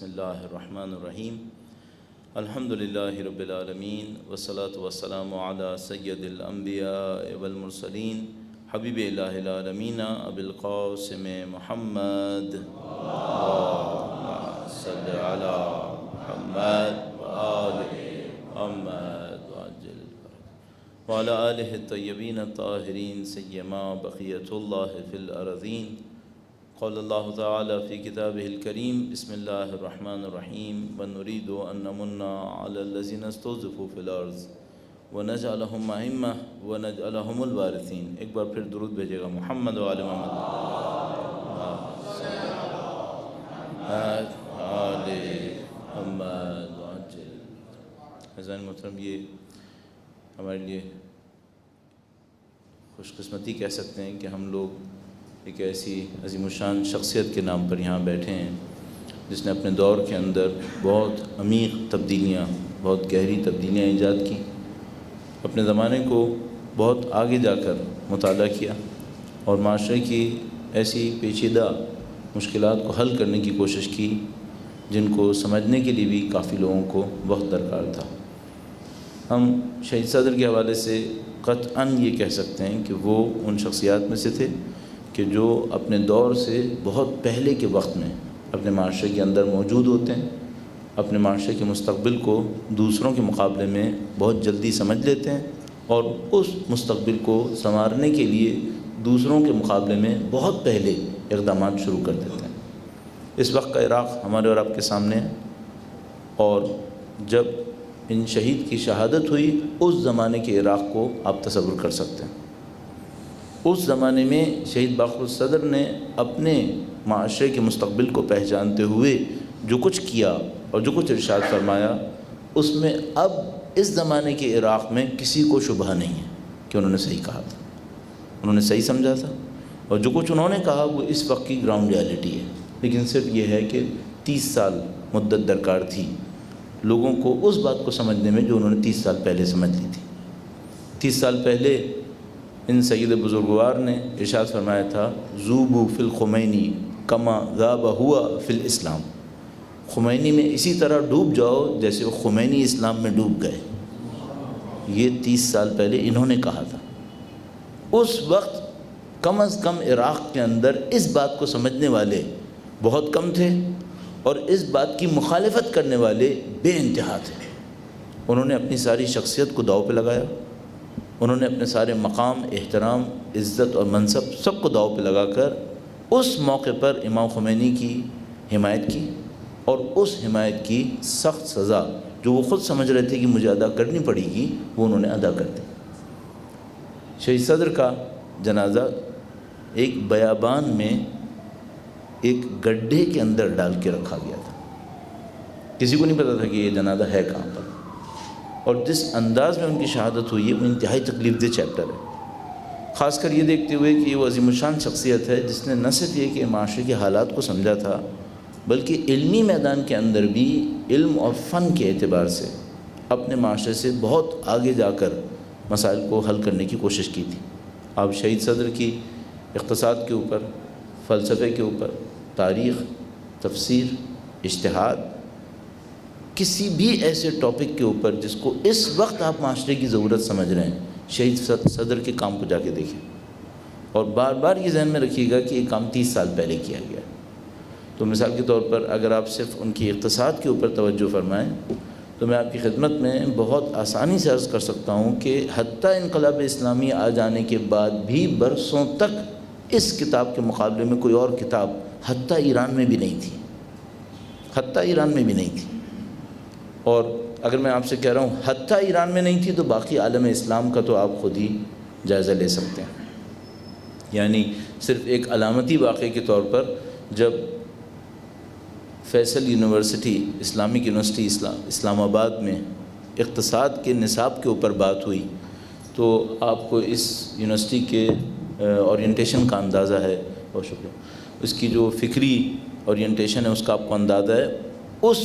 اللہ الرحمن الرحیم الحمدللہ رب العالمین والصلاة والسلام علی سید الانبیاء والمرسلین حبیب الہ العالمین ابی القاسم محمد اللہم صلی علی محمد وآل محمد وعلی آلہ الطیبین الطاہرین سیما بقیت اللہ فی الارضین. قال اللہ تعالی فی کتابہ الکریم بسم اللہ الرحمن الرحیم ونريد ان نمن علی الذین استضعفوا فی الارض ونجعلہم ائمہ ونجعلہم الوارثین. ایک بار پھر درود بھیجے گا محمد و آل محمد آل محمد وعجل. عزیزان محترم، یہ ہمارے لیے خوش قسمتی کہہ سکتے ہیں کہ ہم لوگ ایک ایسی عظیم الشان شخصیت کے نام پر یہاں بیٹھے ہیں جس نے اپنے دور کے اندر بہت عمیق تبدیلیاں، بہت گہری تبدیلیاں ایجاد کی، اپنے زمانے کو بہت آگے جا کر مطالعہ کیا اور معاشرے کی ایسی پیچیدہ مشکلات کو حل کرنے کی کوشش کی جن کو سمجھنے کے لیے بھی کافی لوگوں کو وقت درکار تھا. ہم شہید صدر کے حوالے سے قطعاً یہ کہہ سکتے ہیں کہ وہ ان شخصیات میں سے تھے کہ جو اپنے دور سے بہت پہلے کے وقت میں اپنے معاشرے کے اندر موجود ہوتے ہیں، اپنے معاشرے کے مستقبل کو دوسروں کے مقابلے میں بہت جلدی سمجھ لیتے ہیں اور اس مستقبل کو سنوارنے کے لیے دوسروں کے مقابلے میں بہت پہلے اقدامات شروع کر دیتے ہیں. اس وقت کا عراق ہمارے اور آپ کے سامنے ہے، اور جب ان شہید کی شہادت ہوئی اس زمانے کے عراق کو آپ تصور کر سکتے ہیں. اس زمانے میں شہید باقر الصدر نے اپنے معاشرے کے مستقبل کو پہچانتے ہوئے جو کچھ کیا اور جو کچھ ارشاد فرمایا، اس میں اب اس زمانے کے عراق میں کسی کو شبہ نہیں ہے کہ انہوں نے صحیح کہا تھا، انہوں نے صحیح سمجھا تھا، اور جو کچھ انہوں نے کہا وہ اس وقت کی گراؤنڈ ریالٹی ہے. لیکن صرف یہ ہے کہ 30 سال مدت درکار تھی لوگوں کو اس بات کو سمجھنے میں جو انہوں نے 30 سال پہلے سمجھ لی تھی. 30 سال پہلے ان سید بزرگوار نے ارشاد فرمایا تھا ذوبوا فی الخمینی کما ذاب ہوا فی الاسلام. خمینی میں اسی طرح ڈوب جاؤ جیسے وہ خمینی اسلام میں ڈوب گئے. یہ 30 سال پہلے انہوں نے کہا تھا. اس وقت کم از کم عراق کے اندر اس بات کو سمجھنے والے بہت کم تھے اور اس بات کی مخالفت کرنے والے بے انتہا تھے. انہوں نے اپنی ساری شخصیت کو داؤ پہ لگایا، انہوں نے اپنے سارے مقام، احترام، عزت اور منصب سب کو داؤ پہ لگا کر اس موقع پر امام خمینی کی حمایت کی، اور اس حمایت کی سخت سزا جو وہ خود سمجھ رہے تھے کہ مجھے ادا کرنی پڑے گی وہ انہوں نے ادا کر دی. شہید صدر کا جنازہ ایک بیابان میں ایک گڈھے کے اندر ڈال کے رکھا گیا تھا. کسی کو نہیں پتا تھا کہ یہ جنازہ ہے کہاں پر، اور جس انداز میں ان کی شہادت ہوئی ہے وہ انتہائی تکلیف دہ چیپٹر ہے. خاص کر یہ دیکھتے ہوئے کہ یہ وہ عظیم الشان شخصیت ہے جس نے نہ صرف یہ کہ معاشرے کے حالات کو سمجھا تھا بلکہ علمی میدان کے اندر بھی علم اور فن کے اعتبار سے اپنے معاشرے سے بہت آگے جا کر مسائل کو حل کرنے کی کوشش کی تھی. آپ شہید صدر کی اقتصاد کے اوپر، فلسفے کے اوپر، تاریخ، تفسیر، اجتہاد، کسی بھی ایسے ٹاپک کے اوپر جس کو اس وقت آپ معاشرے کی ضرورت سمجھ رہے ہیں، شہید صدر کے کام کو جا کے دیکھیں اور بار بار یہ ذہن میں رکھیے گا کہ یہ کام 30 سال پہلے کیا گیا. تو مثال کے طور پر اگر آپ صرف ان کی اقتصاد کے اوپر توجہ فرمائیں تو میں آپ کی خدمت میں بہت آسانی سے عرض کر سکتا ہوں کہ حتیٰ انقلاب اسلامی آ جانے کے بعد بھی برسوں تک اس کتاب کے مقابلے میں کوئی اور کتاب حتیٰ ایران میں بھی نہیں تھی، حتیٰ ایران میں بھی نہیں تھی. اور اگر میں آپ سے کہہ رہا ہوں حتیٰ ایران میں نہیں تھی تو باقی عالم اسلام کا تو آپ خود ہی جائزہ لے سکتے ہیں. یعنی صرف ایک علامتی واقعے کے طور پر جب فیصل یونیورسٹی، اسلامک یونیورسٹی اسلام آباد میں اقتصاد کے نصاب کے اوپر بات ہوئی تو آپ کو اس یونیورسٹی کے اورینٹیشن کا اندازہ ہے، بہت شکریہ، اس کی جو فکری اورینٹیشن ہے اس کا آپ کو اندازہ ہے. اس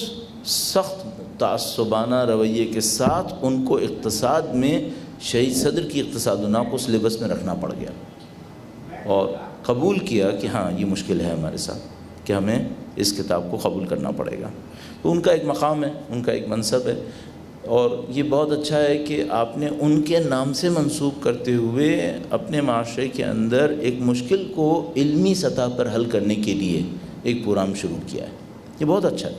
سخت تعصبانہ رویے کے ساتھ ان کو اقتصاد میں شہید صدر کی اقتصاد و نحو کو سلیبس میں رکھنا پڑ گیا اور قبول کیا کہ ہاں یہ مشکل ہے ہمارے ساتھ کہ ہمیں اس کتاب کو قبول کرنا پڑے گا۔ تو ان کا ایک مقام ہے، ان کا ایک منصب ہے، اور یہ بہت اچھا ہے کہ آپ نے ان کے نام سے منسوب کرتے ہوئے اپنے معاشرے کے اندر ایک مشکل کو علمی سطح پر حل کرنے کے لیے ایک پروگرام شروع کیا ہے۔ یہ بہت اچھا ہے۔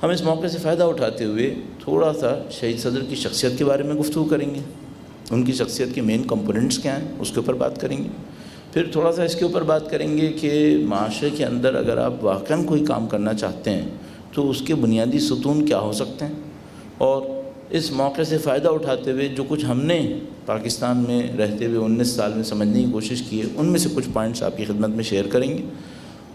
ہم اس موقع سے فائدہ اٹھاتے ہوئے تھوڑا سا شہید صدر کی شخصیت کے بارے میں گفتگو کریں گے، ان کی شخصیت کے مین کمپوننٹس کیا ہیں اس کے اوپر بات کریں گے، پھر تھوڑا سا اس کے اوپر بات کریں گے کہ معاشرے کے اندر اگر آپ واقعاً کوئی کام کرنا چاہتے ہیں تو اس کے بنیادی ستون کیا ہو سکتے ہیں، اور اس موقع سے فائدہ اٹھاتے ہوئے جو کچھ ہم نے پاکستان میں رہتے ہوئے 19 سال میں سمجھنے کی کوشش کی ہے ان میں سے کچھ پوائنٹس آپ کی خدمت میں شیئر کریں گے،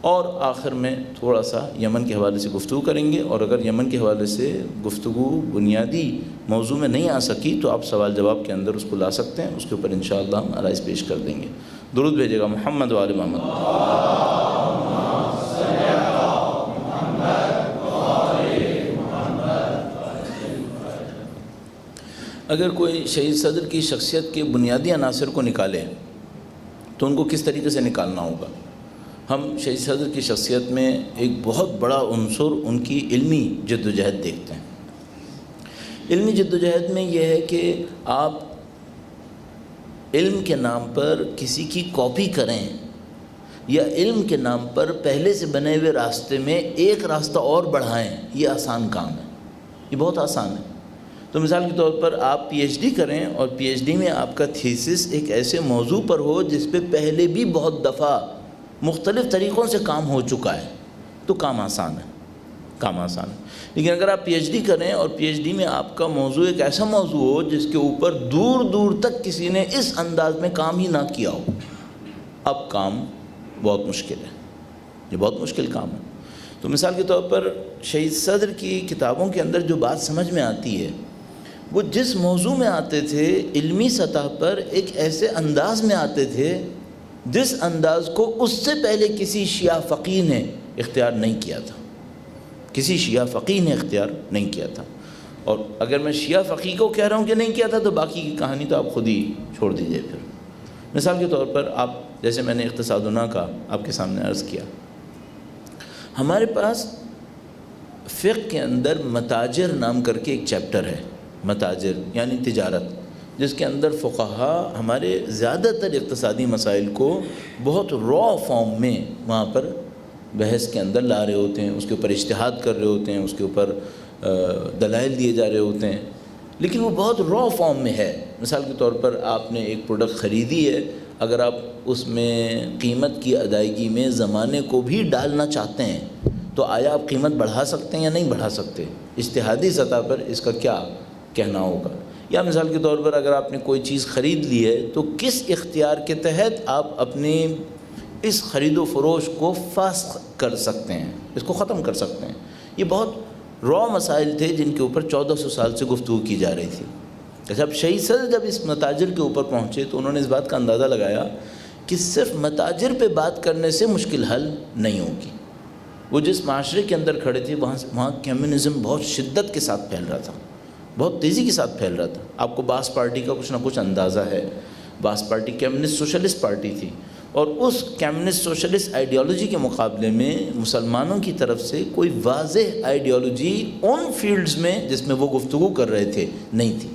اور آخر میں تھوڑا سا یمن کے حوالے سے گفتگو کریں گے، اور اگر یمن کے حوالے سے گفتگو بنیادی موضوع میں نہیں آ سکی تو آپ سوال جواب کے اندر اس کو لا سکتے ہیں، اس کے اوپر انشاءاللہ ہم آرائز پیش کر دیں گے۔ درود بھیجے گا محمد و آل محمد۔ اگر کوئی شہید صدر کی شخصیت کے بنیادی عناصر کو نکالے تو ان کو کس طریقے سے نکالنا ہوگا؟ ہم شہید صدر کی شخصیت میں ایک بہت بڑا عنصر ان کی علمی جد و جہد دیکھتے ہیں۔ علمی جد و جہد میں یہ ہے کہ آپ علم کے نام پر کسی کی کاپی کریں یا علم کے نام پر پہلے سے بنے ہوئے راستے میں ایک راستہ اور بڑھائیں، یہ آسان کام ہے، یہ بہت آسان ہے۔ تو مثال کے طور پر آپ پی ایچ ڈی کریں اور پی ایچ ڈی میں آپ کا تھیسس ایک ایسے موضوع پر ہو جس پہ پہلے بھی بہت دفعہ مختلف طریقوں سے کام ہو چکا ہے، تو کام آسان ہے، کام آسان ہے۔ لیکن اگر آپ پی ایچ ڈی کریں اور پی ایچ ڈی میں آپ کا موضوع ایک ایسا موضوع ہو جس کے اوپر دور دور تک کسی نے اس انداز میں کام ہی نہ کیا ہو، اب کام بہت مشکل ہے، یہ بہت مشکل کام ہے۔ تو مثال کے طور پر شہید صدر کی کتابوں کے اندر جو بات سمجھ میں آتی ہے وہ جس موضوع میں آتے تھے علمی سطح پر ایک ایسے انداز میں آتے تھے جس انداز کو اس سے پہلے کسی شیعہ فقیہ نے اختیار نہیں کیا تھا، کسی شیعہ فقیہ نے اختیار نہیں کیا تھا۔ اور اگر میں شیعہ فقیہ کو کہہ رہا ہوں کہ نہیں کیا تھا تو باقی کی کہانی تو آپ خود ہی چھوڑ دیجئے۔ پھر مثال کے طور پر آپ جیسے میں نے اقتصادنا کا آپ کے سامنے عرض کیا، ہمارے پاس فقہ کے اندر متاجر نام کر کے ایک چیپٹر ہے، متاجر یعنی تجارت، جس کے اندر فقہا ہمارے زیادہ تر اقتصادی مسائل کو بہت را فارم میں وہاں پر بحث کے اندر لا رہے ہوتے ہیں، اس کے اوپر اجتہاد کر رہے ہوتے ہیں، اس کے اوپر دلائل دیے جا رہے ہوتے ہیں، لیکن وہ بہت را فارم میں ہے۔ مثال کے طور پر آپ نے ایک پروڈکٹ خریدی ہے، اگر آپ اس میں قیمت کی ادائیگی میں زمانے کو بھی ڈالنا چاہتے ہیں تو آیا آپ قیمت بڑھا سکتے ہیں یا نہیں بڑھا سکتے؟ اجتہادی سطح پر اس کا کیا کہنا ہوگا؟ یا مثال کے طور پر اگر آپ نے کوئی چیز خرید لی ہے تو کس اختیار کے تحت آپ اپنی اس خرید و فروش کو فاسخ کر سکتے ہیں، اس کو ختم کر سکتے ہیں؟ یہ بہت را مسائل تھے جن کے اوپر 1400 سال سے گفتگو کی جا رہی تھی۔ جب شہید صدر جب اس متاجر کے اوپر پہنچے تو انہوں نے اس بات کا اندازہ لگایا کہ صرف متاجر پہ بات کرنے سے مشکل حل نہیں ہوگی۔ وہ جس معاشرے کے اندر کھڑے تھے وہاں کمیونزم بہت شدت کے ساتھ پھیل رہا تھا، بہت تیزی کے ساتھ پھیل رہا تھا۔ آپ کو باس پارٹی کا کچھ نہ کچھ اندازہ ہے، باس پارٹی کمیونسٹ سوشلسٹ پارٹی تھی، اور اس کمیونسٹ سوشلسٹ آئیڈیالوجی کے مقابلے میں مسلمانوں کی طرف سے کوئی واضح آئیڈیالوجی ان فیلڈز میں جس میں وہ گفتگو کر رہے تھے نہیں تھی۔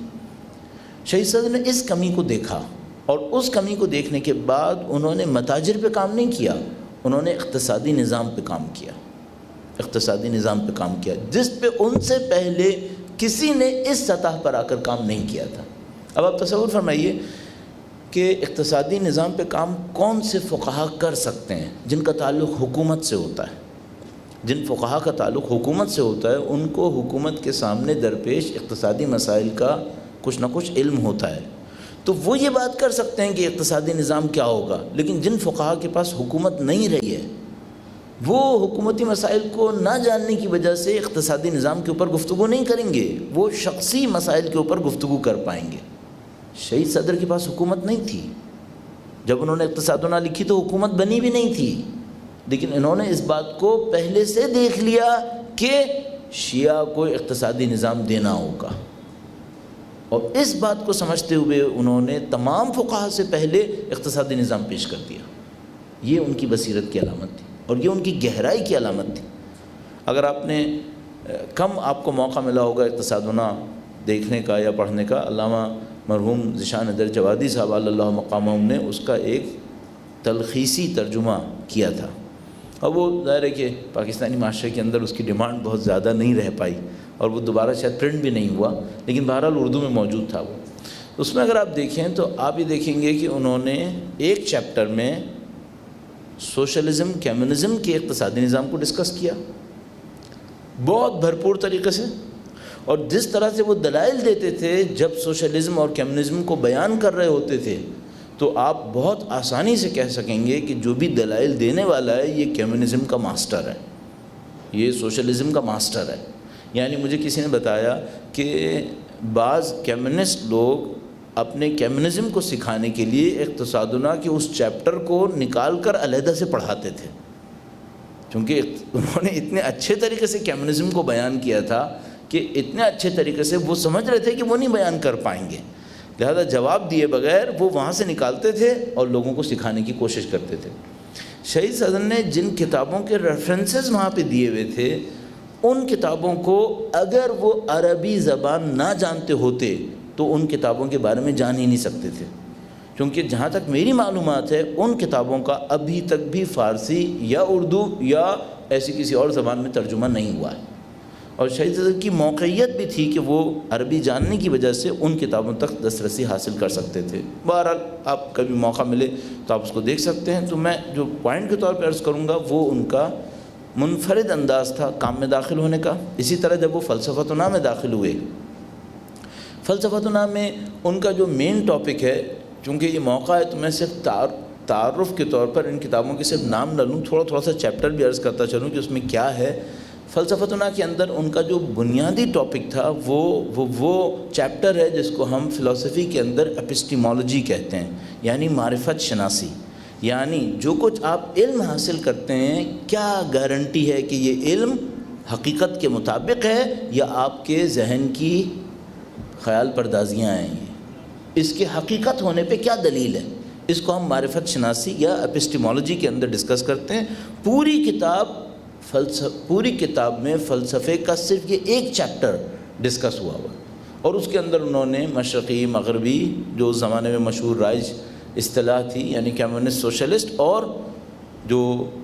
شہید صدر نے اس کمی کو دیکھا، اور اس کمی کو دیکھنے کے بعد انہوں نے متاجر پہ کام نہیں کیا، انہوں نے اقتصادی نظام پہ کام کیا، اقتصادی نظام پہ کام کیا جس پہ ان سے پہلے کسی نے اس سطح پر آ کر کام نہیں کیا تھا۔ اب آپ تصور فرمائیے کہ اقتصادی نظام پہ کام کون سے فقہا کر سکتے ہیں جن کا تعلق حکومت سے ہوتا ہے، جن فقہا کا تعلق حکومت سے ہوتا ہے ان کو حکومت کے سامنے درپیش اقتصادی مسائل کا کچھ نہ کچھ علم ہوتا ہے، تو وہ یہ بات کر سکتے ہیں کہ اقتصادی نظام کیا ہوگا۔ لیکن جن فقہا کے پاس حکومت نہیں رہی ہے وہ حکومتی مسائل کو نہ جاننے کی وجہ سے اقتصادی نظام کے اوپر گفتگو نہیں کریں گے، وہ شخصی مسائل کے اوپر گفتگو کر پائیں گے۔ شہید صدر کے پاس حکومت نہیں تھی، جب انہوں نے اقتصادنا لکھی تو حکومت بنی بھی نہیں تھی، لیکن انہوں نے اس بات کو پہلے سے دیکھ لیا کہ شیعہ کو اقتصادی نظام دینا ہوگا، اور اس بات کو سمجھتے ہوئے انہوں نے تمام فقہا سے پہلے اقتصادی نظام پیش کر دیا۔ یہ ان کی بصیرت کی علامت تھی۔ اور یہ ان کی گہرائی کی علامت تھی۔ اگر آپ نے کم آپ کو موقع ملا ہوگا اقتصادنا دیکھنے کا یا پڑھنے کا، علامہ مرحوم ذیشان حیدر جوادی صاحب اللہ مقامہم نے اس کا ایک تلخیصی ترجمہ کیا تھا، اور وہ ظاہر ہے کہ پاکستانی معاشرے کے اندر اس کی ڈیمانڈ بہت زیادہ نہیں رہ پائی اور وہ دوبارہ شاید پرنٹ بھی نہیں ہوا، لیکن بہرحال اردو میں موجود تھا وہ۔ اس میں اگر آپ دیکھیں تو آپ یہ دیکھیں گے کہ انہوں نے ایک چیپٹر میں سوشلزم کمیونزم کے اقتصادی نظام کو ڈسکس کیا بہت بھرپور طریقے سے، اور جس طرح سے وہ دلائل دیتے تھے جب سوشلزم اور کمیونزم کو بیان کر رہے ہوتے تھے تو آپ بہت آسانی سے کہہ سکیں گے کہ جو بھی دلائل دینے والا ہے یہ کمیونزم کا ماسٹر ہے، یہ سوشلزم کا ماسٹر ہے۔ یعنی مجھے کسی نے بتایا کہ بعض کمیونسٹ لوگ اپنے کمیونزم کو سکھانے کے لیے اقتصادنا کے اس چیپٹر کو نکال کر علیحدہ سے پڑھاتے تھے، کیونکہ انہوں نے اتنے اچھے طریقے سے کمیونزم کو بیان کیا تھا کہ اتنے اچھے طریقے سے وہ سمجھ رہے تھے کہ وہ نہیں بیان کر پائیں گے، لہذا جواب دیے بغیر وہ وہاں سے نکالتے تھے اور لوگوں کو سکھانے کی کوشش کرتے تھے۔ شہید صدر نے جن کتابوں کے ریفرنسز وہاں پہ دیے ہوئے تھے ان کتابوں کو اگر وہ عربی زبان نہ جانتے ہوتے تو ان کتابوں کے بارے میں جان ہی نہیں سکتے تھے، کیونکہ جہاں تک میری معلومات ہے ان کتابوں کا ابھی تک بھی فارسی یا اردو یا ایسی کسی اور زبان میں ترجمہ نہیں ہوا ہے، اور شہید صدر کی موقعیت بھی تھی کہ وہ عربی جاننے کی وجہ سے ان کتابوں تک دسترسی حاصل کر سکتے تھے۔ بہرحال آپ کبھی موقع ملے تو آپ اس کو دیکھ سکتے ہیں۔ تو میں جو پوائنٹ کے طور پہ عرض کروں گا وہ ان کا منفرد انداز تھا کام میں داخل ہونے کا۔ اسی طرح جب وہ فلسفتنا میں داخل ہوئے، فلسفتنا میں ان کا جو مین ٹاپک ہے، چونکہ یہ موقع ہے تو میں صرف تعارف کے طور پر ان کتابوں کے صرف نام نہ لوں، تھوڑا سا چیپٹر بھی عرض کرتا چلوں کہ اس میں کیا ہے۔ فلسفتنا کے اندر ان کا جو بنیادی ٹاپک تھا وہ چیپٹر ہے جس کو ہم فلسفی کے اندر اپسٹیمولوجی کہتے ہیں، یعنی معرفت شناسی۔ یعنی جو کچھ آپ علم حاصل کرتے ہیں کیا گارنٹی ہے کہ یہ علم حقیقت کے مطابق ہے یا آپ کے ذہن کی خیال پردازیاں ہیں، اس کے حقیقت ہونے پہ کیا دلیل ہے، اس کو ہم معرفت شناسی یا اپسٹیمولوجی کے اندر ڈسکس کرتے ہیں۔ پوری کتاب میں فلسفے کا صرف یہ ایک چیپٹر ڈسکس ہوا اور اس کے اندر انہوں نے مشرقی مغربی جو اس زمانے میں مشہور رائج اصطلاح تھی یعنی کمیونسٹ سوشلسٹ اور جو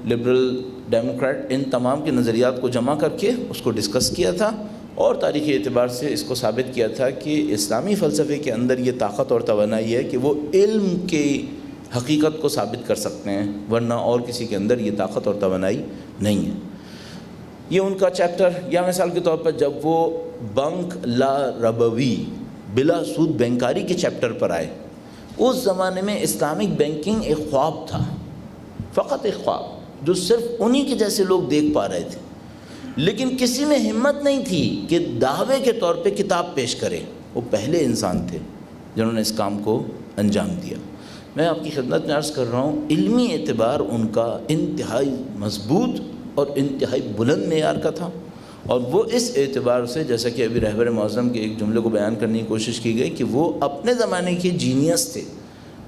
لبرل ڈیموکریٹ، ان تمام کے نظریات کو جمع کر کے اس کو ڈسکس کیا تھا، اور تاریخی اعتبار سے اس کو ثابت کیا تھا کہ اسلامی فلسفے کے اندر یہ طاقت اور توانائی ہے کہ وہ علم کی حقیقت کو ثابت کر سکتے ہیں، ورنہ اور کسی کے اندر یہ طاقت اور توانائی نہیں ہے۔ یہ ان کا چیپٹر، یا مثال کے طور پر جب وہ بنک لا ربوی بلا سود بینکاری کے چیپٹر پر آئے، اس زمانے میں اسلامک بینکنگ ایک خواب تھا، فقط ایک خواب جو صرف انہی کے جیسے لوگ دیکھ پا رہے تھے، لیکن کسی میں ہمت نہیں تھی کہ دعوے کے طور پہ کتاب پیش کرے۔ وہ پہلے انسان تھے جنہوں نے اس کام کو انجام دیا۔ میں آپ کی خدمت میں عرض کر رہا ہوں علمی اعتبار ان کا انتہائی مضبوط اور انتہائی بلند معیار کا تھا، اور وہ اس اعتبار سے جیسا کہ ابھی رہبر معظم کے ایک جملے کو بیان کرنے کی کوشش کی گئی کہ وہ اپنے زمانے کے جینیس تھے،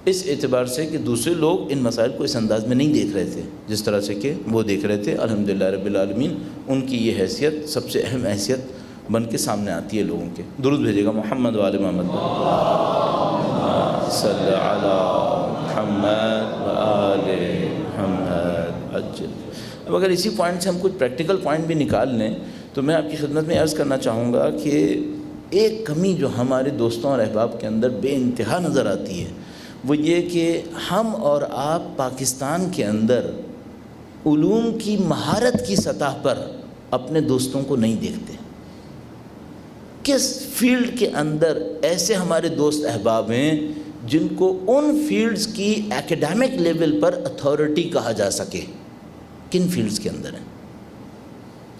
اس اعتبار سے کہ دوسرے لوگ ان مسائل کو اس انداز میں نہیں دیکھ رہے تھے جس طرح سے کہ وہ دیکھ رہے تھے۔ الحمدللہ رب العالمین ان کی یہ حیثیت سب سے اہم حیثیت بن کے سامنے آتی ہے لوگوں کے۔ درود بھیجے گا محمد وآل محمد، صلی علی محمد وآل محمد عجل۔ اب اگر اسی پوائنٹ سے ہم کچھ پریکٹیکل پوائنٹ بھی نکال لیں تو میں آپ کی خدمت میں عرض کرنا چاہوں گا کہ ایک کمی جو ہمارے دوستوں اور احباب کے اندر بے انتہا نظر آتی ہے وہ یہ کہ ہم اور آپ پاکستان کے اندر علوم کی مہارت کی سطح پر اپنے دوستوں کو نہیں دیکھتے۔ کس فیلڈ کے اندر ایسے ہمارے دوست احباب ہیں جن کو ان فیلڈز کی ایکیڈیمک لیول پر اتھارٹی کہا جا سکے؟ کن فیلڈز کے اندر ہیں؟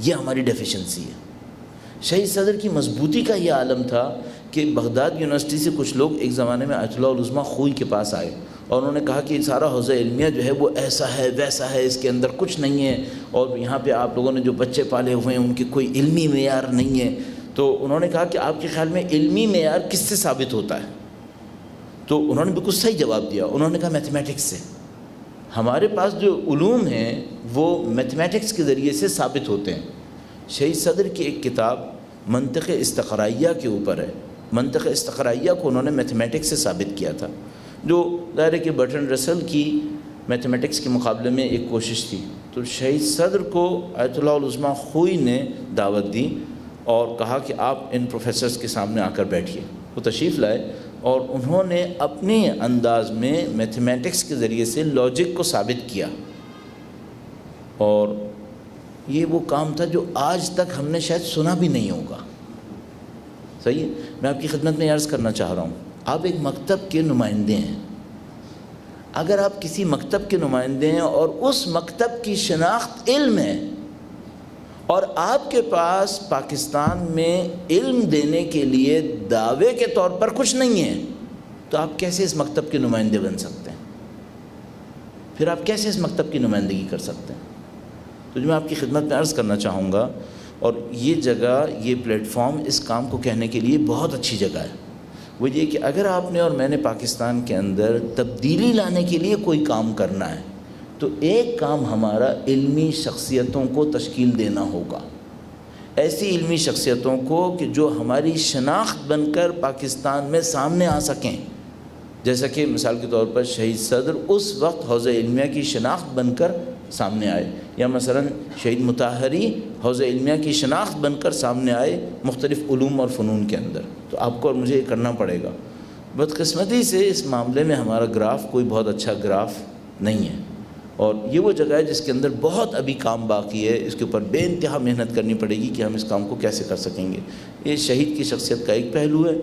یہ ہماری ڈیفیشنسی ہے۔ شہید صدر کی مضبوطی کا یہ عالم تھا کہ بغداد یونیورسٹی سے کچھ لوگ ایک زمانے میں آیت اللہ العظمیٰ خوئی کے پاس آئے اور انہوں نے کہا کہ سارا حوزہ علمیہ جو ہے وہ ایسا ہے ویسا ہے، اس کے اندر کچھ نہیں ہے، اور یہاں پہ آپ لوگوں نے جو بچے پالے ہوئے ہیں ان کے کوئی علمی معیار نہیں ہے۔ تو انہوں نے کہا کہ آپ کے خیال میں علمی معیار کس سے ثابت ہوتا ہے؟ تو انہوں نے بالکل صحیح جواب دیا، انہوں نے کہا میتھمیٹکس سے۔ ہمارے پاس جو علوم ہیں وہ میتھمیٹکس کے ذریعے سے ثابت ہوتے ہیں۔ شہید صدر کی ایک کتاب منطق استقرائیہ کے اوپر ہے، منطق استقرائیہ کو انہوں نے میتھمیٹکس سے ثابت کیا تھا، جو ظاہر ہے کہ برٹرنڈ رسل کی میتھمیٹکس کے مقابلے میں ایک کوشش تھی۔ تو شہید صدر کو آیت اللہ العظمیٰ خوئی نے دعوت دی اور کہا کہ آپ ان پروفیسرز کے سامنے آ کر بیٹھیے۔ وہ تشریف لائے اور انہوں نے اپنے انداز میں میتھمیٹکس کے ذریعے سے لاجک کو ثابت کیا، اور یہ وہ کام تھا جو آج تک ہم نے شاید سنا بھی نہیں ہوگا۔ صحیح ہے؟ میں آپ کی خدمت میں عرض کرنا چاہ رہا ہوں، آپ ایک مکتب کے نمائندے ہیں۔ اگر آپ کسی مکتب کے نمائندے ہیں اور اس مکتب کی شناخت علم ہے، اور آپ کے پاس پاکستان میں علم دینے کے لیے دعوے کے طور پر کچھ نہیں ہے، تو آپ کیسے اس مکتب کے نمائندے بن سکتے ہیں؟ پھر آپ کیسے اس مکتب کی نمائندگی کر سکتے ہیں؟ تو جو میں آپ کی خدمت میں عرض کرنا چاہوں گا، اور یہ جگہ، یہ پلیٹ فارم اس کام کو کہنے کے لیے بہت اچھی جگہ ہے، وہ یہ کہ اگر آپ نے اور میں نے پاکستان کے اندر تبدیلی لانے کے لیے کوئی کام کرنا ہے، تو ایک کام ہمارا علمی شخصیتوں کو تشکیل دینا ہوگا، ایسی علمی شخصیتوں کو کہ جو ہماری شناخت بن کر پاکستان میں سامنے آ سکیں۔ جیسا کہ مثال کے طور پر شہید صدر اس وقت حوزہ علمیہ کی شناخت بن کر سامنے آئے، یا مثلا شہید مطہری حوزہ علمیہ کی شناخت بن کر سامنے آئے مختلف علوم اور فنون کے اندر۔ تو آپ کو اور مجھے یہ کرنا پڑے گا۔ بدقسمتی سے اس معاملے میں ہمارا گراف کوئی بہت اچھا گراف نہیں ہے، اور یہ وہ جگہ ہے جس کے اندر بہت ابھی کام باقی ہے، اس کے اوپر بے انتہا محنت کرنی پڑے گی کہ ہم اس کام کو کیسے کر سکیں گے۔ یہ شہید کی شخصیت کا ایک پہلو ہے۔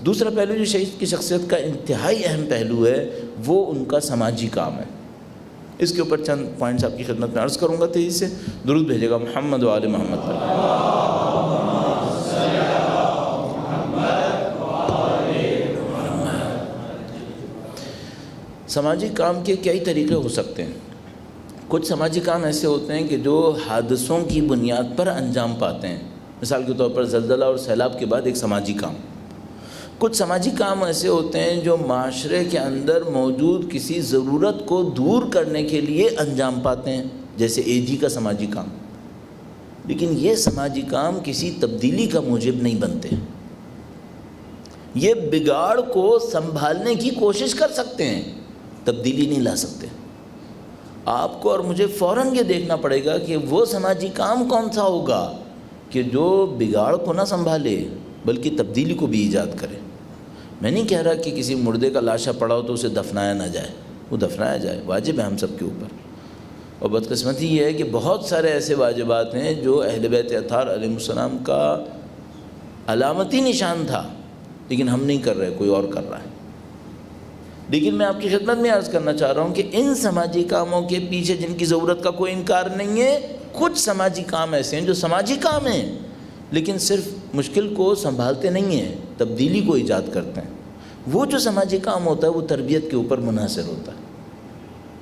دوسرا پہلو جو شہید کی شخصیت کا انتہائی اہم پہلو ہے، وہ ان کا سماجی کام ہے۔ اس کے اوپر چند پوائنٹس آپ کی خدمت میں عرض کروں گا تیزی سے۔ درود بھیجے گا محمد و آل محمد پر۔ سماجی کام کے کئی طریقے ہو سکتے ہیں۔ کچھ سماجی کام ایسے ہوتے ہیں کہ جو حادثوں کی بنیاد پر انجام پاتے ہیں، مثال کے طور پر زلزلہ اور سیلاب کے بعد ایک سماجی کام۔ کچھ سماجی کام ایسے ہوتے ہیں جو معاشرے کے اندر موجود کسی ضرورت کو دور کرنے کے لیے انجام پاتے ہیں، جیسے اے جی کا سماجی کام۔ لیکن یہ سماجی کام کسی تبدیلی کا موجب نہیں بنتے، یہ بگاڑ کو سنبھالنے کی کوشش کر سکتے ہیں، تبدیلی نہیں لا سکتے۔ آپ کو اور مجھے فوراً یہ دیکھنا پڑے گا کہ وہ سماجی کام کون سا ہوگا کہ جو بگاڑ کو نہ سنبھالے بلکہ تبدیلی کو بھی ایجاد کرے۔ میں نہیں کہہ رہا کہ کسی مردے کا لاشا پڑا ہو تو اسے دفنایا نہ جائے، وہ دفنایا جائے، واجب ہے ہم سب کے اوپر۔ اور بدقسمتی یہ ہے کہ بہت سارے ایسے واجبات ہیں جو اہل بیت اطہار علیہ السلام کا علامتی نشان تھا، لیکن ہم نہیں کر رہے، کوئی اور کر رہا ہے۔ لیکن میں آپ کی خدمت میں عرض کرنا چاہ رہا ہوں کہ ان سماجی کاموں کے پیچھے جن کی ضرورت کا کوئی انکار نہیں ہے، کچھ سماجی کام ایسے ہیں جو سماجی کام ہیں لیکن صرف مشکل کو سنبھالتے نہیں ہیں، تبدیلی کو ایجاد کرتے ہیں۔ وہ جو سماجی کام ہوتا ہے وہ تربیت کے اوپر منحصر ہوتا ہے۔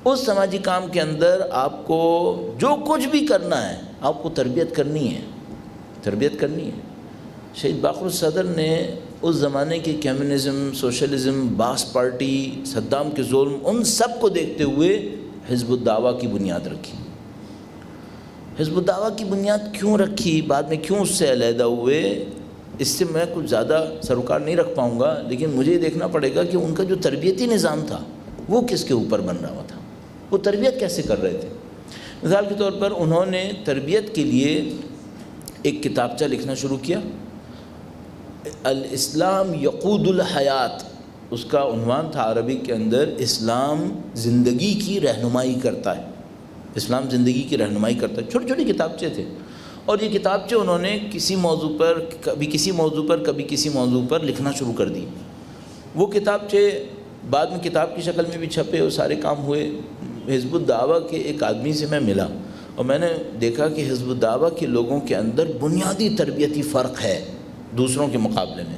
اس سماجی کام کے اندر آپ کو جو کچھ بھی کرنا ہے، آپ کو تربیت کرنی ہے، تربیت کرنی ہے۔ شہید باقر الصدر نے اس زمانے کی کمیونزم، سوشلزم، باس پارٹی، صدام کے ظلم، ان سب کو دیکھتے ہوئے حزب الدعوہ کی بنیاد رکھی۔ حزب الدعوہ کی بنیاد کیوں رکھی، بعد میں کیوں اس سے علیحدہ ہوئے، اس سے میں کچھ زیادہ سروکار نہیں رکھ پاؤں گا، لیکن مجھے یہ دیکھنا پڑے گا کہ ان کا جو تربیتی نظام تھا وہ کس کے اوپر بن رہا تھا، وہ تربیت کیسے کر رہے تھے۔ مثال کے طور پر انہوں نے تربیت کے لیے ایک کتابچہ لکھنا شروع کیا، الاسلام یقود الحیات، اس کا عنوان تھا عربی کے اندر، اسلام زندگی کی رہنمائی کرتا ہے، اسلام زندگی کی رہنمائی کرتا ہے۔ چھوٹے چھوٹے کتابچے تھے، اور یہ کتابچے انہوں نے کسی موضوع پر، کبھی کسی موضوع پر، کبھی کسی موضوع پر لکھنا شروع کر دی۔ وہ کتابچے بعد میں کتاب کی شکل میں بھی چھپے اور سارے کام ہوئے۔ حزب الدعوہ کے ایک آدمی سے میں ملا اور میں نے دیکھا کہ حزب الدعوہ کے لوگوں کے اندر بنیادی تربیتی فرق ہے دوسروں کے مقابلے میں۔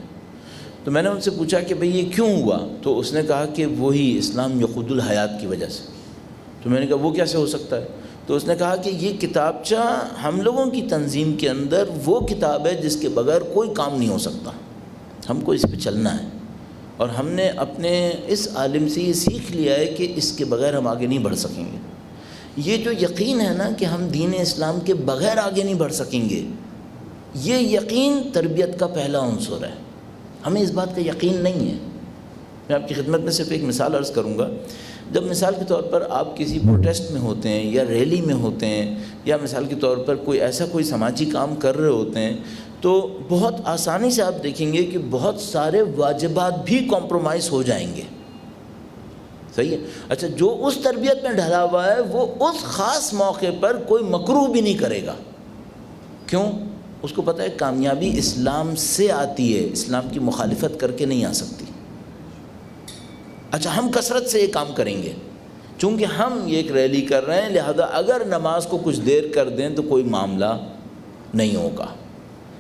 تو میں نے ان سے پوچھا کہ بھئی یہ کیوں ہوا، تو اس نے کہا کہ وہی اسلام یقود الحیات کی وجہ سے۔ تو میں نے کہا وہ کیسے ہو سکتا ہے؟ تو اس نے کہا کہ یہ کتابچہ ہم لوگوں کی تنظیم کے اندر وہ کتاب ہے جس کے بغیر کوئی کام نہیں ہو سکتا، ہم کو اس پہ چلنا ہے۔ اور ہم نے اپنے اس عالم سے یہ سیکھ لیا ہے کہ اس کے بغیر ہم آگے نہیں بڑھ سکیں گے۔ یہ جو یقین ہے نا کہ ہم دین اسلام کے بغیر آگے نہیں بڑھ سکیں گے، یہ یقین تربیت کا پہلا عنصر ہے۔ ہمیں اس بات کا یقین نہیں ہے۔ میں آپ کی خدمت میں صرف ایک مثال عرض کروں گا۔ جب مثال کے طور پر آپ کسی پروٹیسٹ میں ہوتے ہیں یا ریلی میں ہوتے ہیں، یا مثال کے طور پر کوئی سماجی کام کر رہے ہوتے ہیں، تو بہت آسانی سے آپ دیکھیں گے کہ بہت سارے واجبات بھی کمپرومائز ہو جائیں گے، صحیح ہے؟ اچھا، جو اس تربیت میں ڈھلا ہوا ہے وہ اس خاص موقع پر کوئی مکروہ بھی نہیں کرے گا۔ کیوں؟ اس کو پتہ ہے کامیابی اسلام سے آتی ہے، اسلام کی مخالفت کر کے نہیں آ سکتی۔ اچھا، ہم کثرت سے یہ کام کریں گے، چونکہ ہم یہ ایک ریلی کر رہے ہیں، لہذا اگر نماز کو کچھ دیر کر دیں تو کوئی معاملہ نہیں ہوگا۔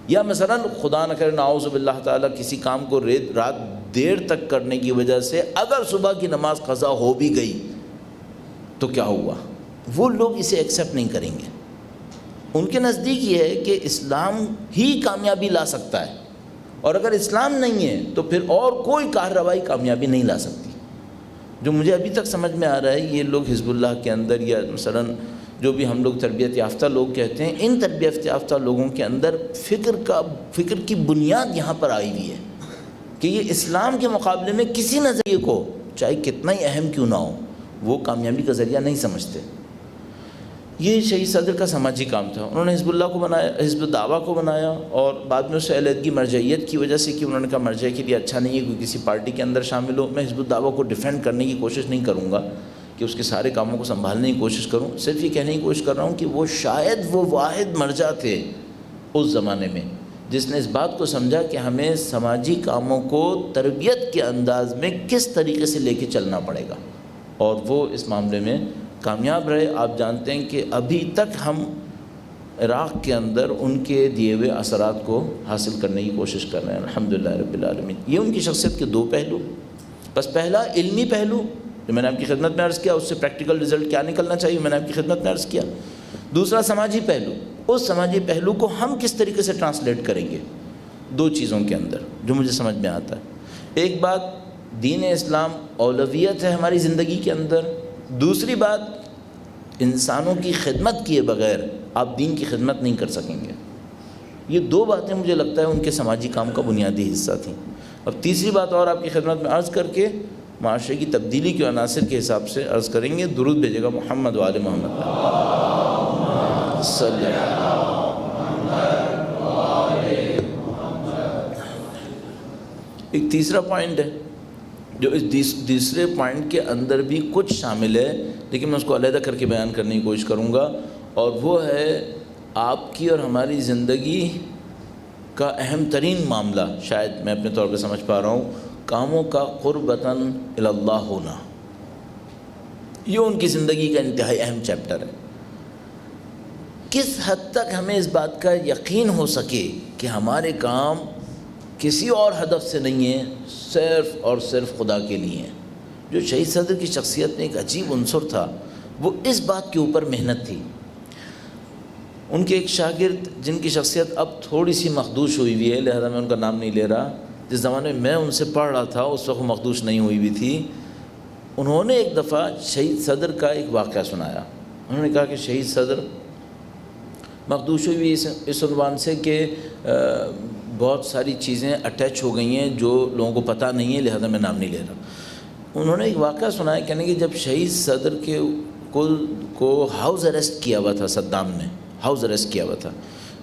یا مثلا خدا نہ کرے نعوذ باللہ تعالیٰ کسی کام کو رات دیر تک کرنے کی وجہ سے اگر صبح کی نماز قضا ہو بھی گئی تو کیا ہوا؟ وہ لوگ اسے ایکسیپٹ نہیں کریں گے۔ ان کے نزدیک یہ ہے کہ اسلام ہی کامیابی لا سکتا ہے، اور اگر اسلام نہیں ہے تو پھر اور کوئی کارروائی کامیابی نہیں لا سکتی۔ جو مجھے ابھی تک سمجھ میں آ رہا ہے، یہ لوگ حزب اللہ کے اندر، یا مثلا جو بھی ہم لوگ تربیت یافتہ لوگ کہتے ہیں، ان تربیت یافتہ لوگوں کے اندر فکر کی بنیاد یہاں پر آئی ہوئی ہے کہ یہ اسلام کے مقابلے میں کسی نظریے کو، چاہے کتنا ہی اہم کیوں نہ ہو، وہ کامیابی کا ذریعہ نہیں سمجھتے۔ یہ شہید صدر کا سماجی کام تھا، انہوں نے حزب اللہ کو بنایا، حزب الدعوہ کو بنایا، اور بعد میں اسے علیحدگی مرجعیت کی وجہ سے کہ انہوں نے کہا مرجع کے لیے اچھا نہیں ہے کوئی کسی پارٹی کے اندر شامل ہو۔ میں حزب الدعوہ کو ڈیفینڈ کرنے کی کوشش نہیں کروں گا کہ اس کے سارے کاموں کو سنبھالنے کی کوشش کروں، صرف یہ کہنے کی کوشش کر رہا ہوں کہ وہ شاید وہ واحد مرجع تھے اس زمانے میں جس نے اس بات کو سمجھا کہ ہمیں سماجی کاموں کو تربیت کے انداز میں کس طریقے سے لے کے چلنا پڑے گا، اور وہ اس معاملے میں کامیاب رہے۔ آپ جانتے ہیں کہ ابھی تک ہم عراق کے اندر ان کے دیے ہوئے اثرات کو حاصل کرنے کی کوشش کر رہے ہیں، الحمدللہ رب العالمین۔ یہ ان کی شخصیت کے دو پہلو، بس پہلا علمی پہلو جو میں نے آپ کی خدمت میں عرض کیا، اس سے پریکٹیکل رزلٹ کیا نکلنا چاہیے میں نے آپ کی خدمت میں عرض کیا۔ دوسرا سماجی پہلو، اس سماجی پہلو کو ہم کس طریقے سے ٹرانسلیٹ کریں گے دو چیزوں کے اندر جو مجھے سمجھ میں آتا ہے۔ ایک بات، دین اسلام اولویت ہے ہماری زندگی کے اندر، دوسری بات انسانوں کی خدمت کیے بغیر آپ دین کی خدمت نہیں کر سکیں گے۔ یہ دو باتیں مجھے لگتا ہے ان کے سماجی کام کا بنیادی حصہ تھیں۔ اب تیسری بات اور آپ کی خدمت میں عرض کر کے معاشرے کی تبدیلی کے عناصر کے حساب سے عرض کریں گے۔ درود بھیجے گا محمد و آل محمد صلی اللہ۔ ایک تیسرا پوائنٹ ہے جو اس تیسرے پوائنٹ کے اندر بھی کچھ شامل ہے، لیکن میں اس کو علیحدہ کر کے بیان کرنے کی کوشش کروں گا، اور وہ ہے آپ کی اور ہماری زندگی کا اہم ترین معاملہ، شاید میں اپنے طور پہ سمجھ پا رہا ہوں، کاموں کا قربتاً الی اللہ ہونا۔ یہ ان کی زندگی کا انتہائی اہم چیپٹر ہے۔ کس حد تک ہمیں اس بات کا یقین ہو سکے کہ ہمارے کام کسی اور ہدف سے نہیں ہیں، صرف اور صرف خدا کے لیے ہیں۔ جو شہید صدر کی شخصیت میں ایک عجیب عنصر تھا، وہ اس بات کے اوپر محنت تھی۔ ان کے ایک شاگرد جن کی شخصیت اب تھوڑی سی مخدوش ہوئی ہے، لہذا میں ان کا نام نہیں لے رہا، جس زمانے میں ان سے پڑھ رہا تھا اس وقت وہ مخدوش نہیں ہوئی بھی تھی، انہوں نے ایک دفعہ شہید صدر کا ایک واقعہ سنایا۔ انہوں نے کہا کہ شہید صدر مخدوش ہوئی اس عنوان سے کہ بہت ساری چیزیں اٹیچ ہو گئی ہیں جو لوگوں کو پتہ نہیں ہے، لہذا میں نام نہیں لے رہا۔ انہوں نے ایک واقعہ سنایا، کہنے کہ جب شہید صدر کو ہاؤس اریسٹ کیا ہوا تھا، صدام نے ہاؤس اریسٹ کیا ہوا تھا،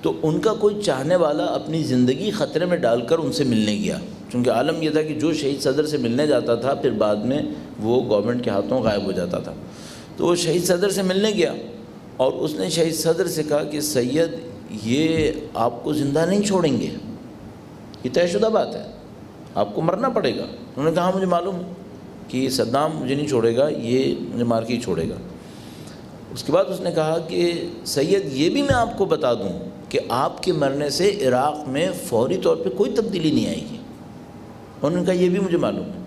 تو ان کا کوئی چاہنے والا اپنی زندگی خطرے میں ڈال کر ان سے ملنے گیا، چونکہ عالم یہ تھا کہ جو شہید صدر سے ملنے جاتا تھا پھر بعد میں وہ گورنمنٹ کے ہاتھوں غائب ہو جاتا تھا۔ تو وہ شہید صدر سے ملنے گیا اور اس نے شہید صدر سے کہا کہ سید، یہ آپ کو زندہ نہیں چھوڑیں گے، یہ طے شدہ بات ہے، آپ کو مرنا پڑے گا۔ انہوں نے کہا مجھے معلوم ہے کہ صدام مجھے نہیں چھوڑے گا، یہ مجھے مار کے ہی چھوڑے گا۔ اس کے بعد اس نے کہا کہ سید، یہ بھی میں آپ کو بتا دوں کہ آپ کے مرنے سے عراق میں فوری طور پہ کوئی تبدیلی نہیں آئے گی۔ انہوں نے کہا یہ بھی مجھے معلوم ہے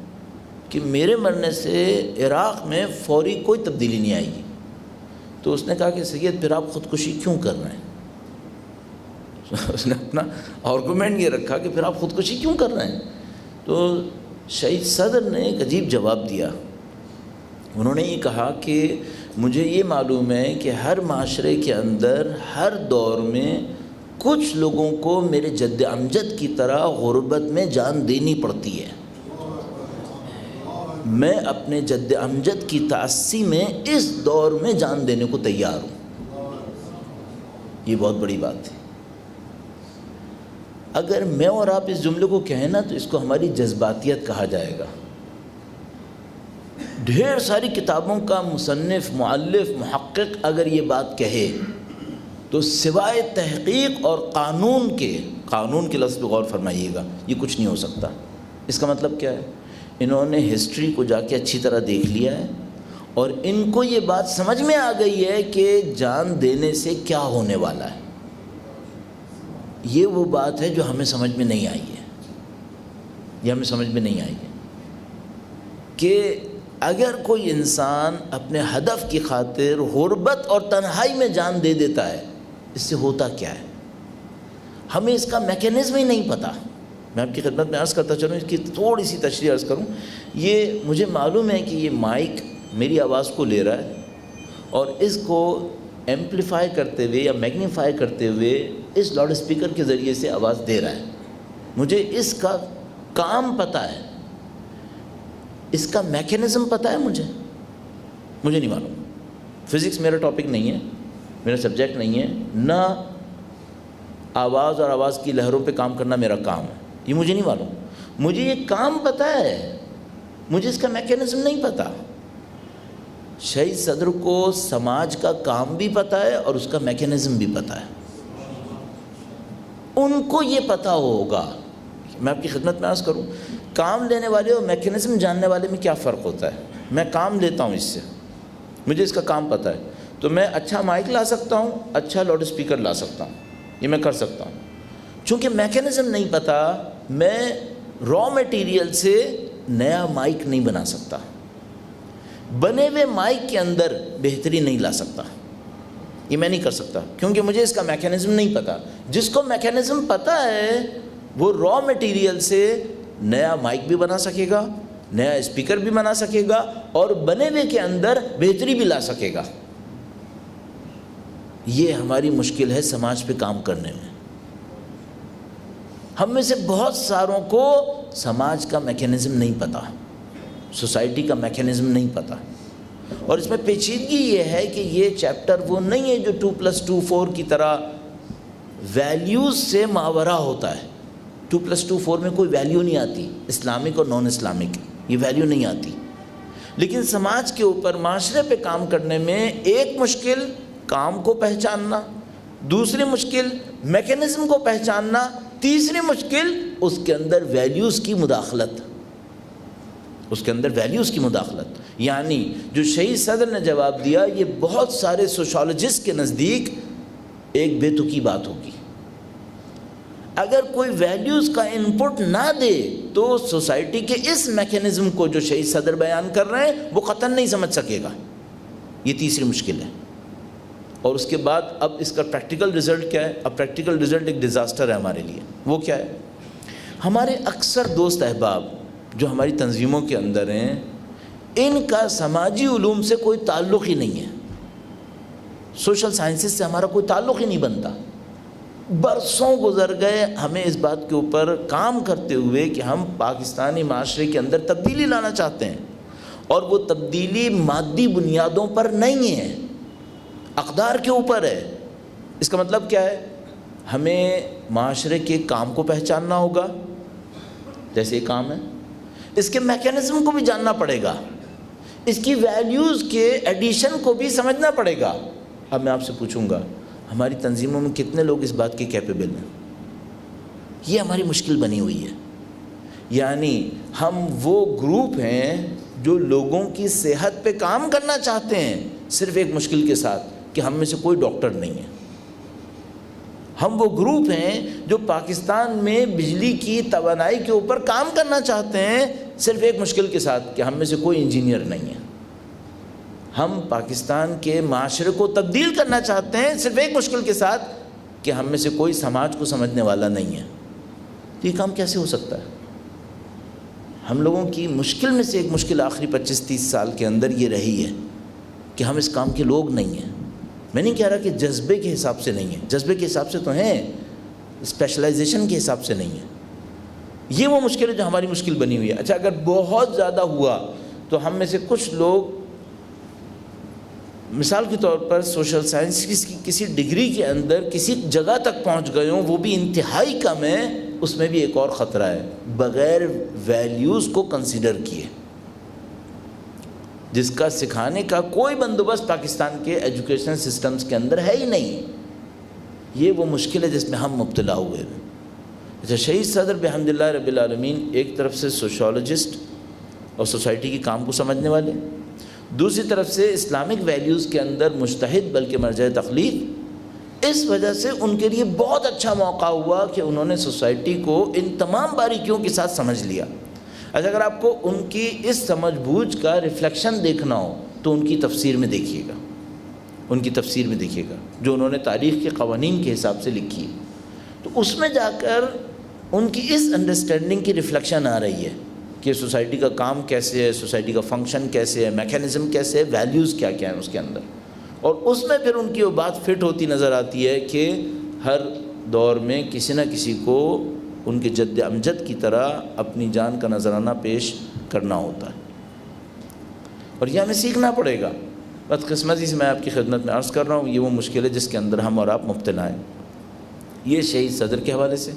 کہ میرے مرنے سے عراق میں فوری کوئی تبدیلی نہیں آئے گی۔ تو اس نے کہا کہ سید، پھر آپ خودکشی کیوں کر رہے ہیں؟ اس نے اپنا آرگومنٹ یہ رکھا کہ پھر آپ خودکشی کیوں کر رہے ہیں؟ تو شہید صدر نے ایک عجیب جواب دیا. انہوں نے یہ کہا کہ مجھے یہ معلوم ہے کہ ہر معاشرے کے اندر ہر دور میں کچھ لوگوں کو میرے جد امجد کی طرح غربت میں جان دینی پڑتی ہے. میں اپنے جد امجد کی تعصی میں اس دور میں جان دینے کو تیار ہوں. یہ بہت بڑی بات ہے. اگر میں اور آپ اس جملے کو کہیں نا تو اس کو ہماری جذباتیت کہا جائے گا. ڈھیر ساری کتابوں کا مصنف، مؤلف، محقق اگر یہ بات کہے تو سوائے تحقیق اور قانون کے لفظ پہ غور فرمائیے گا، یہ کچھ نہیں ہو سکتا. اس کا مطلب کیا ہے؟ انہوں نے ہسٹری کو جا کے اچھی طرح دیکھ لیا ہے اور ان کو یہ بات سمجھ میں آ گئی ہے کہ جان دینے سے کیا ہونے والا ہے. یہ وہ بات ہے جو ہمیں سمجھ میں نہیں آئی ہے. یہ ہمیں سمجھ میں نہیں آئی ہے کہ اگر کوئی انسان اپنے ہدف کی خاطر غربت اور تنہائی میں جان دے دیتا ہے، اس سے ہوتا کیا ہے؟ ہمیں اس کا میکینزم ہی نہیں پتہ. میں آپ کی خدمت میں عرض کرتا چلوں، اس کی تھوڑی سی تشریح عرض کروں. یہ مجھے معلوم ہے کہ یہ مائک میری آواز کو لے رہا ہے اور اس کو ایمپلیفائی کرتے ہوئے یا میگنیفائی کرتے ہوئے اس لاؤڈ اسپیکر کے ذریعے سے آواز دے رہا ہے. مجھے اس کا کام پتہ ہے، اس کا میکینزم پتہ ہے. مجھے نہیں معلوم. فزکس میرا ٹاپک نہیں ہے، میرا سبجیکٹ نہیں ہے، نہ آواز اور آواز کی لہروں پہ کام کرنا میرا کام ہے. یہ مجھے نہیں معلوم. مجھے یہ کام پتہ ہے، مجھے اس کا میکینزم نہیں پتہ. شہید صدر کو سماج کا کام بھی پتہ ہے اور اس کا میکینزم بھی پتہ ہے. ان کو یہ پتہ ہوگا. میں آپ کی خدمت میں عرض کروں، کام لینے والے اور میکینزم جاننے والے میں کیا فرق ہوتا ہے؟ میں کام لیتا ہوں اس سے، مجھے اس کا کام پتہ ہے، تو میں اچھا مائک لا سکتا ہوں، اچھا لاؤڈ اسپیکر لا سکتا ہوں، یہ میں کر سکتا ہوں. چونکہ میکینزم نہیں پتہ، میں را میٹیریل سے نیا مائک نہیں بنا سکتا، بنے ہوئے مائک کے اندر بہتری نہیں لا سکتا. یہ میں نہیں کر سکتا کیونکہ مجھے اس کا میکینزم نہیں پتہ. جس کو میکینزم پتہ ہے وہ را میٹیریل سے نیا مائک بھی بنا سکے گا، نیا اسپیکر بھی بنا سکے گا اور بنے ہوئے کے اندر بہتری بھی لا سکے گا. یہ ہماری مشکل ہے سماج پہ کام کرنے میں. ہم میں سے بہت ساروں کو سماج کا میکینزم نہیں پتہ، سوسائٹی کا میکینزم نہیں پتہ. اور اس میں پیچیدگی یہ ہے کہ یہ چیپٹر وہ نہیں ہے جو 2+2 4 کی طرح ویلیوز سے ماورا ہوتا ہے. 2+2 4 میں کوئی ویلیو نہیں آتی، اسلامک اور نان اسلامک، یہ ویلیو نہیں آتی. لیکن سماج کے اوپر، معاشرے پہ کام کرنے میں ایک مشکل کام کو پہچاننا، دوسری مشکل میکینزم کو پہچاننا، تیسری مشکل اس کے اندر ویلیوز کی مداخلت. اس کے اندر ویلیوز کی مداخلت. یعنی جو شہید صدر نے جواب دیا، یہ بہت سارے سوشالوجسٹ کے نزدیک ایک بے تکی بات ہوگی. اگر کوئی ویلیوز کا انپٹ نہ دے تو سوسائٹی کے اس میکینزم کو جو شہید صدر بیان کر رہے ہیں وہ قطعاً نہیں سمجھ سکے گا. یہ تیسری مشکل ہے. اور اس کے بعد اب اس کا پریکٹیکل رزلٹ کیا ہے؟ اب پریکٹیکل رزلٹ ایک ڈیزاسٹر ہے ہمارے لیے. وہ کیا ہے؟ ہمارے اکثر دوست احباب جو ہماری تنظیموں کے اندر ہیں، ان کا سماجی علوم سے کوئی تعلق ہی نہیں ہے. سوشل سائنسز سے ہمارا کوئی تعلق ہی نہیں بنتا. برسوں گزر گئے ہمیں اس بات کے اوپر کام کرتے ہوئے کہ ہم پاکستانی معاشرے کے اندر تبدیلی لانا چاہتے ہیں، اور وہ تبدیلی مادی بنیادوں پر نہیں ہے، اقدار کے اوپر ہے. اس کا مطلب کیا ہے؟ ہمیں معاشرے کے کام کو پہچاننا ہوگا، جیسے یہ کام ہے، اس کے میکینزم کو بھی جاننا پڑے گا، اس کی ویلیوز کے ایڈیشن کو بھی سمجھنا پڑے گا. اب میں آپ سے پوچھوں گا، ہماری تنظیموں میں کتنے لوگ اس بات کے کیپیبل ہیں؟ یہ ہماری مشکل بنی ہوئی ہے. یعنی ہم وہ گروپ ہیں جو لوگوں کی صحت پہ کام کرنا چاہتے ہیں، صرف ایک مشکل کے ساتھ کہ ہم میں سے کوئی ڈاکٹر نہیں ہے. ہم وہ گروپ ہیں جو پاکستان میں بجلی کی توانائی کے اوپر کام کرنا چاہتے ہیں، صرف ایک مشکل کے ساتھ کہ ہم میں سے کوئی انجینئر نہیں ہے. ہم پاکستان کے معاشرے کو تبدیل کرنا چاہتے ہیں، صرف ایک مشکل کے ساتھ کہ ہم میں سے کوئی سماج کو سمجھنے والا نہیں ہے. تو یہ کام کیسے ہو سکتا ہے؟ ہم لوگوں کی مشکل میں سے ایک مشکل آخری 25-30 سال کے اندر یہ رہی ہے کہ ہم اس کام کے لوگ نہیں ہیں. میں نہیں کہہ رہا کہ جذبے کے حساب سے نہیں ہیں، جذبے کے حساب سے تو ہیں، اسپیشلائزیشن کے حساب سے نہیں ہے. یہ وہ مشکل ہے جو ہماری مشکل بنی ہوئی ہے. اچھا، اگر بہت زیادہ ہوا تو ہم میں سے کچھ لوگ مثال کے طور پر سوشل سائنس کی کسی ڈگری کے اندر کسی جگہ تک پہنچ گئے ہوں، وہ بھی انتہائی کم ہے. اس میں بھی ایک اور خطرہ ہے، بغیر ویلیوز کو کنسیڈر کیے، جس کا سکھانے کا کوئی بندوبست پاکستان کے ایجوکیشن سسٹمز کے اندر ہے ہی نہیں. یہ وہ مشکل ہے جس میں ہم مبتلا ہوئے ہیں. اچھا، شہید صدر بحمد اللہ رب العالمین ایک طرف سے سوشولوجسٹ اور سوسائٹی کے کام کو سمجھنے والے، دوسری طرف سے اسلامک ویلیوز کے اندر مجتہد بلکہ مرجع تخلیق. اس وجہ سے ان کے لیے بہت اچھا موقع ہوا کہ انہوں نے سوسائٹی کو ان تمام باریکیوں کے ساتھ سمجھ لیا. اچھا، اگر آپ کو ان کی اس سمجھ بوجھ کا ریفلیکشن دیکھنا ہو تو ان کی تفسیر میں دیکھیے گا، ان کی تفسیر میں دیکھیے گا جو انہوں نے تاریخ کے قوانین کے حساب سے لکھی ہے. تو اس میں جا کر ان کی اس انڈرسٹینڈنگ کی ریفلیکشن آ رہی ہے کہ سوسائٹی کا کام کیسے ہے، سوسائٹی کا فنکشن کیسے ہے، میکینزم کیسے ہے، ویلیوز کیا کیا ہیں اس کے اندر. اور اس میں پھر ان کی وہ بات فٹ ہوتی نظر آتی ہے کہ ہر دور میں کسی نہ کسی کو ان کے جد امجد کی طرح اپنی جان کا نذرانہ پیش کرنا ہوتا ہے، اور یہ ہمیں سیکھنا پڑے گا. بدقسمتی سے میں آپ کی خدمت میں عرض کر رہا ہوں، یہ وہ مشکل ہے جس کے اندر ہم اور آپ مبتلا ہیں. یہ شہید صدر کے حوالے سے.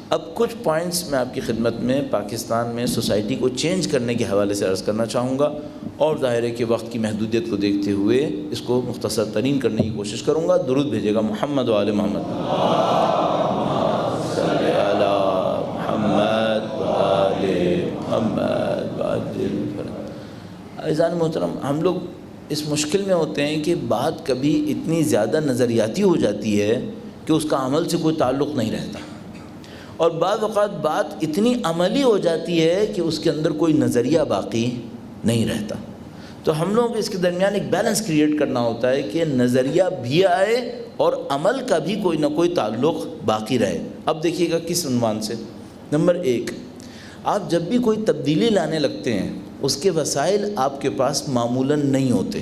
اب کچھ پوائنٹس میں آپ کی خدمت میں پاکستان میں سوسائٹی کو چینج کرنے کے حوالے سے عرض کرنا چاہوں گا، اور ظاہر ہے کہ وقت کی محدودیت کو دیکھتے ہوئے اس کو مختصر ترین کرنے کی کوشش کروں گا. درود بھیجے گا محمد و آل محمد. صلی علی محمد و آل محمد. عزیزان محترم، ہم لوگ اس مشکل میں ہوتے ہیں کہ بات کبھی اتنی زیادہ نظریاتی ہو جاتی ہے کہ اس کا عمل سے کوئی تعلق نہیں رہتا، اور بعض اوقات بات اتنی عملی ہو جاتی ہے کہ اس کے اندر کوئی نظریہ باقی نہیں رہتا. تو ہم لوگ اس کے درمیان ایک بیلنس کریٹ کرنا ہوتا ہے کہ نظریہ بھی آئے اور عمل کا بھی کوئی نہ کوئی تعلق باقی رہے. اب دیکھیے گا کس عنوان سے. نمبر 1، آپ جب بھی کوئی تبدیلی لانے لگتے ہیں اس کے وسائل آپ کے پاس معمولاً نہیں ہوتے،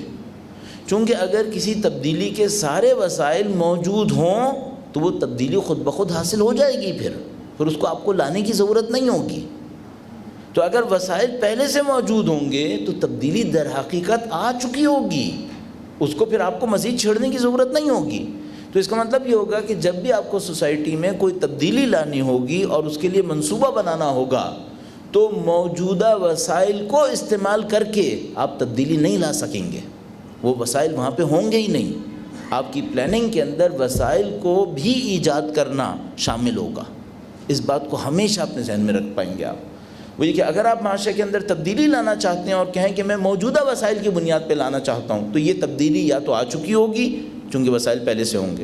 چونکہ اگر کسی تبدیلی کے سارے وسائل موجود ہوں تو وہ تبدیلی خود بخود حاصل ہو جائے گی، پھر اس کو آپ کو لانے کی ضرورت نہیں ہوگی. تو اگر وسائل پہلے سے موجود ہوں گے تو تبدیلی در حقیقت آ چکی ہوگی، اس کو پھر آپ کو مزید چھیڑنے کی ضرورت نہیں ہوگی. تو اس کا مطلب یہ ہوگا کہ جب بھی آپ کو سوسائٹی میں کوئی تبدیلی لانی ہوگی اور اس کے لیے منصوبہ بنانا ہوگا تو موجودہ وسائل کو استعمال کر کے آپ تبدیلی نہیں لا سکیں گے. وہ وسائل وہاں پہ ہوں گے ہی نہیں. آپ کی پلاننگ کے اندر وسائل کو بھی ایجاد کرنا شامل ہوگا. اس بات کو ہمیشہ اپنے ذہن میں رکھ پائیں گے آپ. وہ یہ کہ اگر آپ معاشرے کے اندر تبدیلی لانا چاہتے ہیں اور کہیں کہ میں موجودہ وسائل کی بنیاد پہ لانا چاہتا ہوں، تو یہ تبدیلی یا تو آ چکی ہوگی چونکہ وسائل پہلے سے ہوں گے،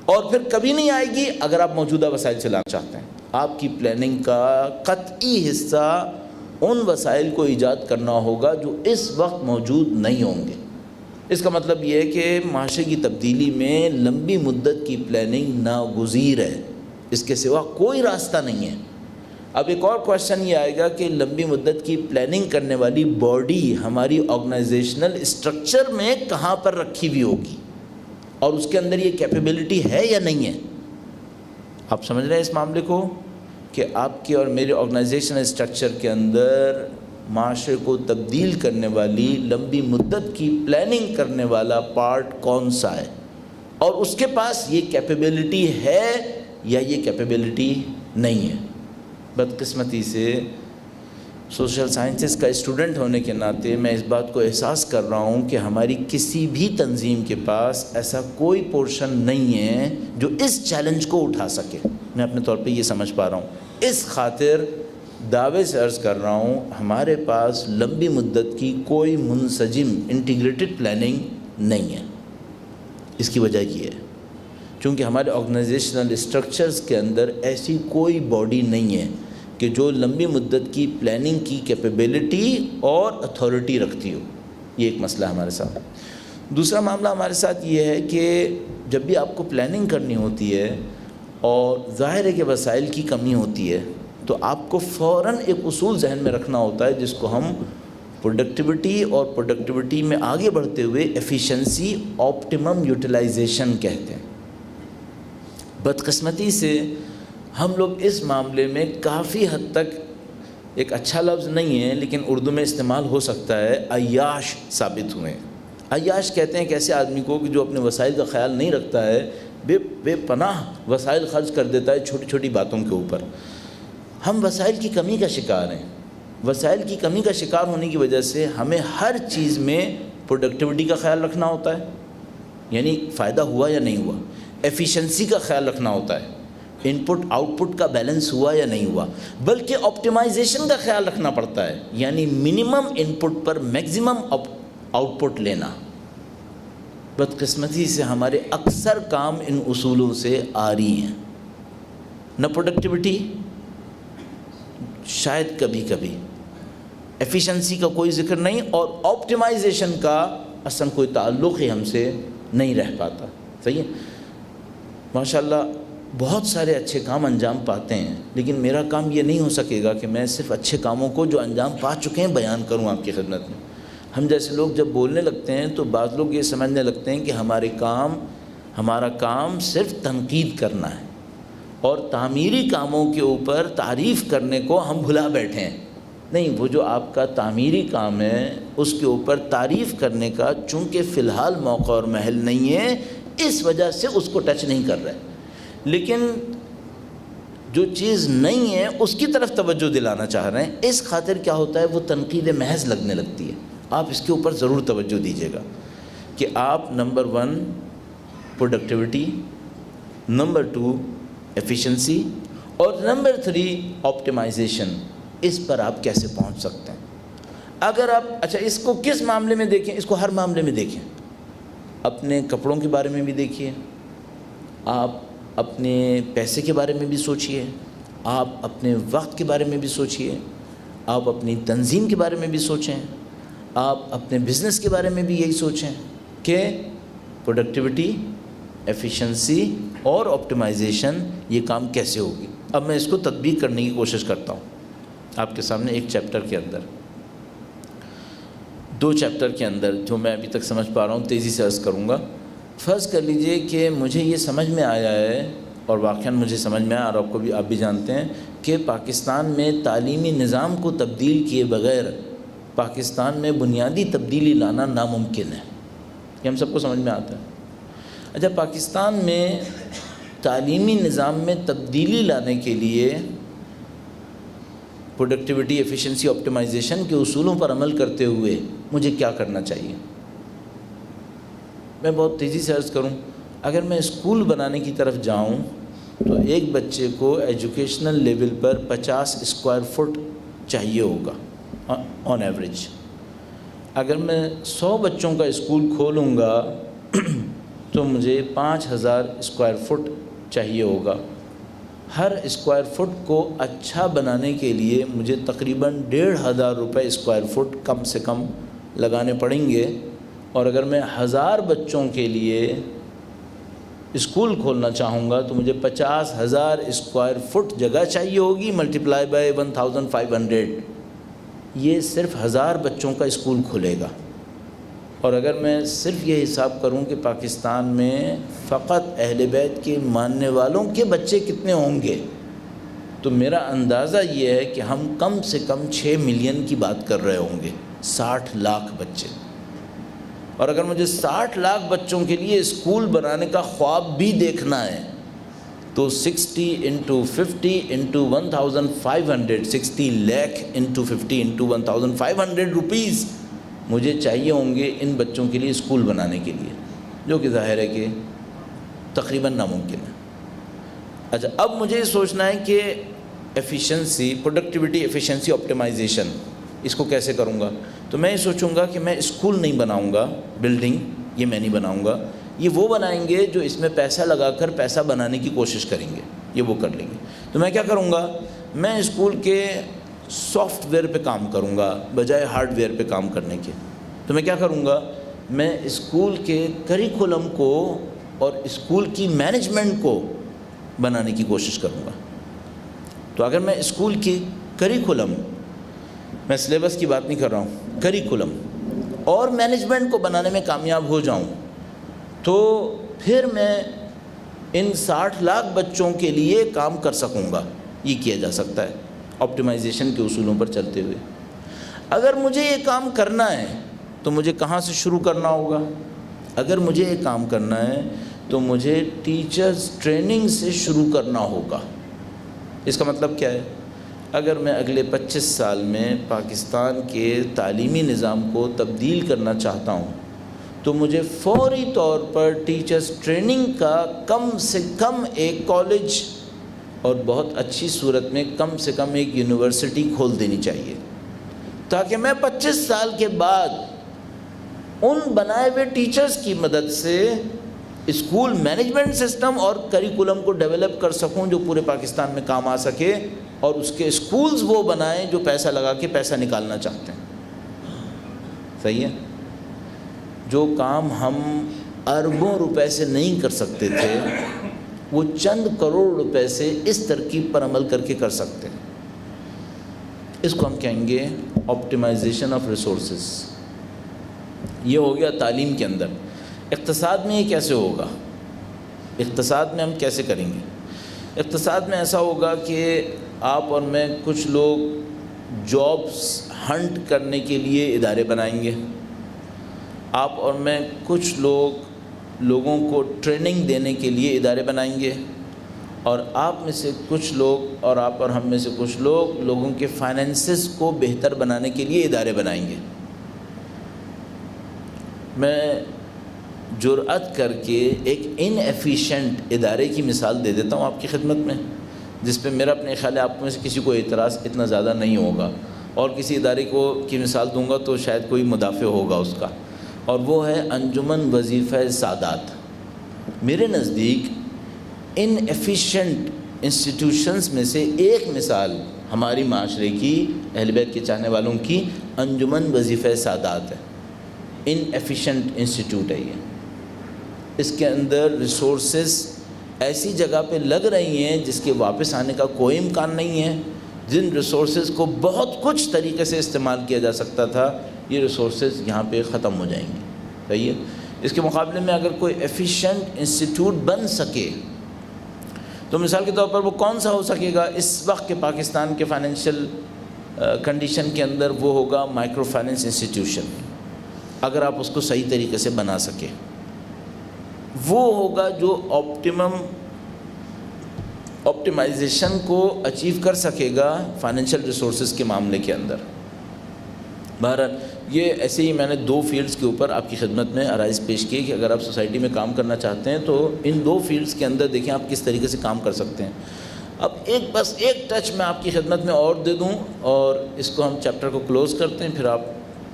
اور پھر کبھی نہیں آئے گی اگر آپ موجودہ وسائل سے لانا چاہتے ہیں. آپ کی پلاننگ کا قطعی حصہ ان وسائل کو ایجاد کرنا ہوگا جو اس وقت موجود نہیں ہوں گے. اس کا مطلب یہ ہے کہ معاشرے کی تبدیلی میں لمبی مدت کی پلاننگ ناگزیر ہے، اس کے سوا کوئی راستہ نہیں ہے. اب ایک اور کویشچن یہ آئے گا کہ لمبی مدت کی پلاننگ کرنے والی باڈی ہماری آرگنائزیشنل اسٹرکچر میں کہاں پر رکھی ہوئی ہوگی، اور اس کے اندر یہ کیپیبلٹی ہے یا نہیں ہے. آپ سمجھ رہے ہیں اس معاملے کو کہ آپ کے اور میرے آرگنائزیشنل اسٹرکچر کے اندر معاشرے کو تبدیل کرنے والی لمبی مدت کی پلاننگ کرنے والا پارٹ کون سا ہے، اور اس کے پاس یہ کیپیبلٹی ہے یا یہ کیپیبلٹی نہیں ہے. بدقسمتی سے سوشل سائنسز کا اسٹوڈنٹ ہونے کے ناطے میں اس بات کو احساس کر رہا ہوں کہ ہماری کسی بھی تنظیم کے پاس ایسا کوئی پورشن نہیں ہے جو اس چیلنج کو اٹھا سکے. میں اپنے طور پہ یہ سمجھ پا رہا ہوں. اس خاطر دعوے سے عرض کر رہا ہوں ہمارے پاس لمبی مدت کی کوئی منسجم انٹیگریٹڈ پلاننگ نہیں ہے. اس کی وجہ یہ ہے چونکہ ہمارے آرگنائزیشنل اسٹرکچرز کے اندر ایسی کوئی باڈی نہیں ہے کہ جو لمبی مدت کی پلاننگ کی کیپیبلٹی اور اتھارٹی رکھتی ہو. یہ ایک مسئلہ ہے ہمارے ساتھ. دوسرا معاملہ ہمارے ساتھ یہ ہے کہ جب بھی آپ کو پلاننگ کرنی ہوتی ہے اور ظاہر ہے کہ وسائل کی کمی ہوتی ہے تو آپ کو فوراً ایک اصول ذہن میں رکھنا ہوتا ہے جس کو ہم پروڈکٹیوٹی اور پروڈکٹیوٹی میں آگے بڑھتے ہوئے ایفیشنسی آپٹیمم یوٹیلائزیشن کہتے ہیں۔ بدقسمتی سے ہم لوگ اس معاملے میں کافی حد تک، ایک اچھا لفظ نہیں ہے لیکن اردو میں استعمال ہو سکتا ہے، عیاش ثابت ہوئے ہیں۔ عیاش کہتے ہیں ایک ایسے آدمی کو کہ جو اپنے وسائل کا خیال نہیں رکھتا ہے، بے پناہ وسائل خرچ کر دیتا ہے چھوٹی چھوٹی باتوں کے اوپر۔ ہم وسائل کی کمی کا شکار ہیں۔ وسائل کی کمی کا شکار ہونے کی وجہ سے ہمیں ہر چیز میں پروڈکٹیوٹی کا خیال رکھنا ہوتا ہے، یعنی فائدہ ہوا یا نہیں ہوا۔ ایفیشنسی کا خیال رکھنا ہوتا ہے، ان پٹ آؤٹ پٹ کا بیلنس ہوا یا نہیں ہوا۔ بلکہ آپٹیمائزیشن کا خیال رکھنا پڑتا ہے، یعنی منیمم ان پٹ پر میکسیمم آؤٹ پٹ لینا۔ بدقسمتی سے ہمارے اکثر کام ان اصولوں سے آ رہی ہیں، نہ پروڈکٹیوٹی، شاید کبھی کبھی ایفیشنسی کا کوئی ذکر نہیں، اور آپٹیمائزیشن کا اصلا کوئی تعلق ہی ہم سے نہیں رہ پاتا۔ صحیح ہے، ماشاءاللہ بہت سارے اچھے کام انجام پاتے ہیں، لیکن میرا کام یہ نہیں ہو سکے گا کہ میں صرف اچھے کاموں کو جو انجام پا چکے ہیں بیان کروں آپ کی خدمت میں۔ ہم جیسے لوگ جب بولنے لگتے ہیں تو بعض لوگ یہ سمجھنے لگتے ہیں کہ ہمارا کام صرف تنقید کرنا ہے، اور تعمیری کاموں کے اوپر تعریف کرنے کو ہم بھلا بیٹھے ہیں۔ نہیں، وہ جو آپ کا تعمیری کام ہے اس کے اوپر تعریف کرنے کا چونکہ فی الحال موقع اور محل نہیں ہے، اس وجہ سے اس کو ٹچ نہیں کر رہے، لیکن جو چیز نہیں ہے اس کی طرف توجہ دلانا چاہ رہے ہیں۔ اس خاطر کیا ہوتا ہے، وہ تنقید محض لگنے لگتی ہے۔ آپ اس کے اوپر ضرور توجہ دیجیے گا کہ آپ نمبر 1 پروڈکٹیوٹی، نمبر 2 ایفیشنسی، اور نمبر 3 آپٹیمائزیشن، اس پر آپ کیسے پہنچ سکتے ہیں۔ اگر آپ اچھا اس کو کس معاملے میں دیکھیں، اس کو ہر معاملے میں دیکھیں، اپنے کپڑوں کے بارے میں بھی دیکھیے، آپ اپنے پیسے کے بارے میں بھی سوچئے، آپ اپنے وقت کے بارے میں بھی سوچئے، آپ اپنی تنظیم کے بارے میں بھی سوچیں، آپ اپنے بزنس کے بارے میں بھی یہی سوچیں کہ پروڈکٹیوٹی، ایفیشنسی اور آپٹیمائزیشن یہ کام کیسے ہوگی۔ اب میں اس کو تطبیق کرنے کی کوشش کرتا ہوں آپ کے سامنے ایک چیپٹر کے اندر، 2 چیپٹر کے اندر جو میں ابھی تک سمجھ پا رہا ہوں تیزی سے عرض کروں گا۔ فرض کر لیجئے کہ مجھے یہ سمجھ میں آیا ہے، اور واقعاً مجھے سمجھ میں آیا، اور آپ بھی جانتے ہیں کہ پاکستان میں تعلیمی نظام کو تبدیل کیے بغیر پاکستان میں بنیادی تبدیلی لانا ناممکن ہے، یہ ہم سب کو سمجھ میں آتا ہے۔ اچھا، پاکستان میں تعلیمی نظام میں تبدیلی لانے کے لیے پروڈکٹیوٹی، ایفیشنسی، آپٹیمائزیشن کے اصولوں پر عمل کرتے ہوئے مجھے کیا کرنا چاہیے؟ میں بہت تیزی سے عرض کروں، اگر میں اسکول بنانے کی طرف جاؤں تو ایک بچے کو ایجوکیشنل لیول پر 50 اسکوائر فٹ چاہیے ہوگا آن ایوریج۔ اگر میں 100 بچوں کا اسکول کھولوں گا تو مجھے 5000 اسکوائر فٹ چاہیے ہوگا۔ ہر اسکوائر فٹ کو اچھا بنانے کے لیے مجھے تقریباً 1500 روپے اسکوائر فٹ کم سے کم لگانے پڑیں گے، اور اگر میں 1000 بچوں کے لیے اسکول کھولنا چاہوں گا تو مجھے 50,000 اسکوائر فٹ جگہ چاہیے ہوگی، ملٹیپلائی بائی 1500۔ یہ صرف 1000 بچوں کا اسکول کھلے گا۔ اور اگر میں صرف یہ حساب کروں کہ پاکستان میں فقط اہل بیت کے ماننے والوں کے بچے کتنے ہوں گے، تو میرا اندازہ یہ ہے کہ ہم کم سے کم 6 ملین کی بات کر رہے ہوں گے، 60 لاکھ بچے۔ اور اگر مجھے 60 لاکھ بچوں کے لیے اسکول بنانے کا خواب بھی دیکھنا ہے تو 60 × 50 × 1500، 60 لاکھ × 50 × 1500 روپیز مجھے چاہیے ہوں گے ان بچوں کے لیے اسکول بنانے کے لیے، جو کہ ظاہر ہے کہ تقریباً ناممکن ہے۔ اچھا، اب مجھے یہ سوچنا ہے کہ ایفیشنسی، پروڈکٹیوٹی، ایفیشنسی، آپٹیمائزیشن، اس کو کیسے کروں گا؟ تو میں یہ سوچوں گا کہ میں اسکول نہیں بناؤں گا، بلڈنگ یہ میں نہیں بناؤں گا، یہ وہ بنائیں گے جو اس میں پیسہ لگا کر پیسہ بنانے کی کوشش کریں گے، یہ وہ کر لیں گے۔ تو میں کیا کروں گا؟ میں اسکول کے سافٹ ویئر پہ کام کروں گا بجائے ہارڈ ویئر پہ کام کرنے کے۔ تو میں کیا کروں گا؟ میں اسکول کے کریکولم کو اور اسکول کی مینجمنٹ کو بنانے کی کوشش کروں گا۔ تو اگر میں اسکول کی کریکولم، میں سلیبس کی بات نہیں کر رہا ہوں، کریکولم اور مینجمنٹ کو بنانے میں کامیاب ہو جاؤں تو پھر میں ان 60 لاکھ بچوں کے لیے کام کر سکوں گا۔ یہ کیا جا سکتا ہے آپٹیمائزیشن کے اصولوں پر چلتے ہوئے۔ اگر مجھے یہ کام کرنا ہے تو مجھے کہاں سے شروع کرنا ہوگا؟ اگر مجھے یہ کام کرنا ہے تو مجھے ٹیچرز ٹریننگ سے شروع کرنا ہوگا۔ اس کا مطلب کیا ہے؟ اگر میں اگلے 25 سال میں پاکستان کے تعلیمی نظام کو تبدیل کرنا چاہتا ہوں تو مجھے فوری طور پر ٹیچرز ٹریننگ کا کم سے کم ایک کالج اور بہت اچھی صورت میں کم سے کم ایک یونیورسٹی کھول دینی چاہیے، تاکہ میں 25 سال کے بعد ان بنائے ہوئے ٹیچرز کی مدد سے اسکول مینجمنٹ سسٹم اور کریکولم کو ڈیولپ کر سکوں جو پورے پاکستان میں کام آ سکے، اور اس کے اسکولز وہ بنائیں جو پیسہ لگا کے پیسہ نکالنا چاہتے ہیں۔ صحیح ہے؟ جو کام ہم اربوں روپے سے نہیں کر سکتے تھے وہ چند کروڑ روپے سے اس ترکیب پر عمل کر کے کر سکتے ہیں۔ اس کو ہم کہیں گے آپٹیمائزیشن آف ریسورسز۔ یہ ہو گیا تعلیم کے اندر۔ اقتصاد میں یہ کیسے ہوگا؟ اقتصاد میں ہم کیسے کریں گے؟ اقتصاد میں ایسا ہوگا کہ آپ اور میں کچھ لوگ جابس ہنٹ کرنے کے لیے ادارے بنائیں گے، آپ اور میں کچھ لوگوں کو ٹریننگ دینے کے لیے ادارے بنائیں گے، اور آپ میں سے کچھ لوگ اور آپ اور ہم میں سے کچھ لوگ لوگوں کے فائنینسز کو بہتر بنانے کے لیے ادارے بنائیں گے۔ میں جرأت کر کے ایک ان ایفیشینٹ ادارے کی مثال دے دیتا ہوں آپ کی خدمت میں، جس پہ میرا اپنے خیال ہے آپ میں سے کسی کو اعتراض اتنا زیادہ نہیں ہوگا، اور کسی ادارے کی مثال دوں گا تو شاید کوئی مدافع ہوگا اس کا، اور وہ ہے انجمن وظیفہ سادات۔ میرے نزدیک ان ایفیشینٹ انسٹیٹیوشنز میں سے ایک مثال ہماری معاشرے کی، اہل بیت کے چاہنے والوں کی، انجمن وظیفہ سادات ہے۔ ان ایفیشینٹ انسٹیٹیوٹ ہے یہ۔ اس کے اندر ریسورسز ایسی جگہ پہ لگ رہی ہیں جس کے واپس آنے کا کوئی امکان نہیں ہے۔ جن ریسورسز کو بہت کچھ طریقے سے استعمال کیا جا سکتا تھا، یہ ریسورسز یہاں پہ ختم ہو جائیں گے۔ صحیح ہے؟ اس کے مقابلے میں اگر کوئی ایفیشینٹ انسٹیٹیوٹ بن سکے تو مثال کے طور پر وہ کون سا ہو سکے گا؟ اس وقت کے پاکستان کے فائنینشیل کنڈیشن کے اندر وہ ہوگا مائکرو فائنینس انسٹیٹیوشن۔ اگر آپ اس کو صحیح طریقے سے بنا سکیں، وہ ہوگا جو آپٹیمائزیشن کو اچیو کر سکے گا فائنینشیل ریسورسز کے معاملے کے اندر۔ بہرحال یہ ایسے ہی میں نے 2 فیلڈز کے اوپر آپ کی خدمت میں عرائض پیش کیے کہ اگر آپ سوسائٹی میں کام کرنا چاہتے ہیں تو ان 2 فیلڈز کے اندر دیکھیں آپ کس طریقے سے کام کر سکتے ہیں۔ اب بس ایک ٹچ میں آپ کی خدمت میں اور دے دوں اور اس کو ہم چیپٹر کو کلوز کرتے ہیں، پھر آپ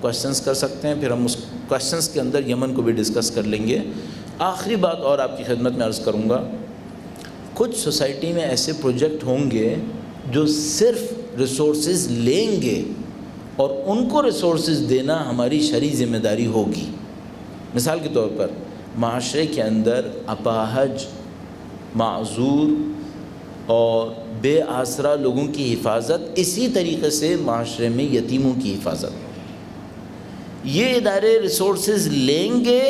کوشچنس کر سکتے ہیں، پھر ہم اس کوشچنس کے اندر یمن کو بھی ڈسکس کر لیں گے۔ آخری بات اور آپ کی خدمت میں عرض کروں گا، کچھ سوسائٹی میں ایسے پروجیکٹ ہوں گے جو صرف ریسورسز لیں گے اور ان کو ریسورسز دینا ہماری شرعی ذمہ داری ہوگی۔ مثال کے طور پر معاشرے کے اندر اپاہج، معذور اور بے آسرا لوگوں کی حفاظت، اسی طریقے سے معاشرے میں یتیموں کی حفاظت۔ یہ ادارے ریسورسز لیں گے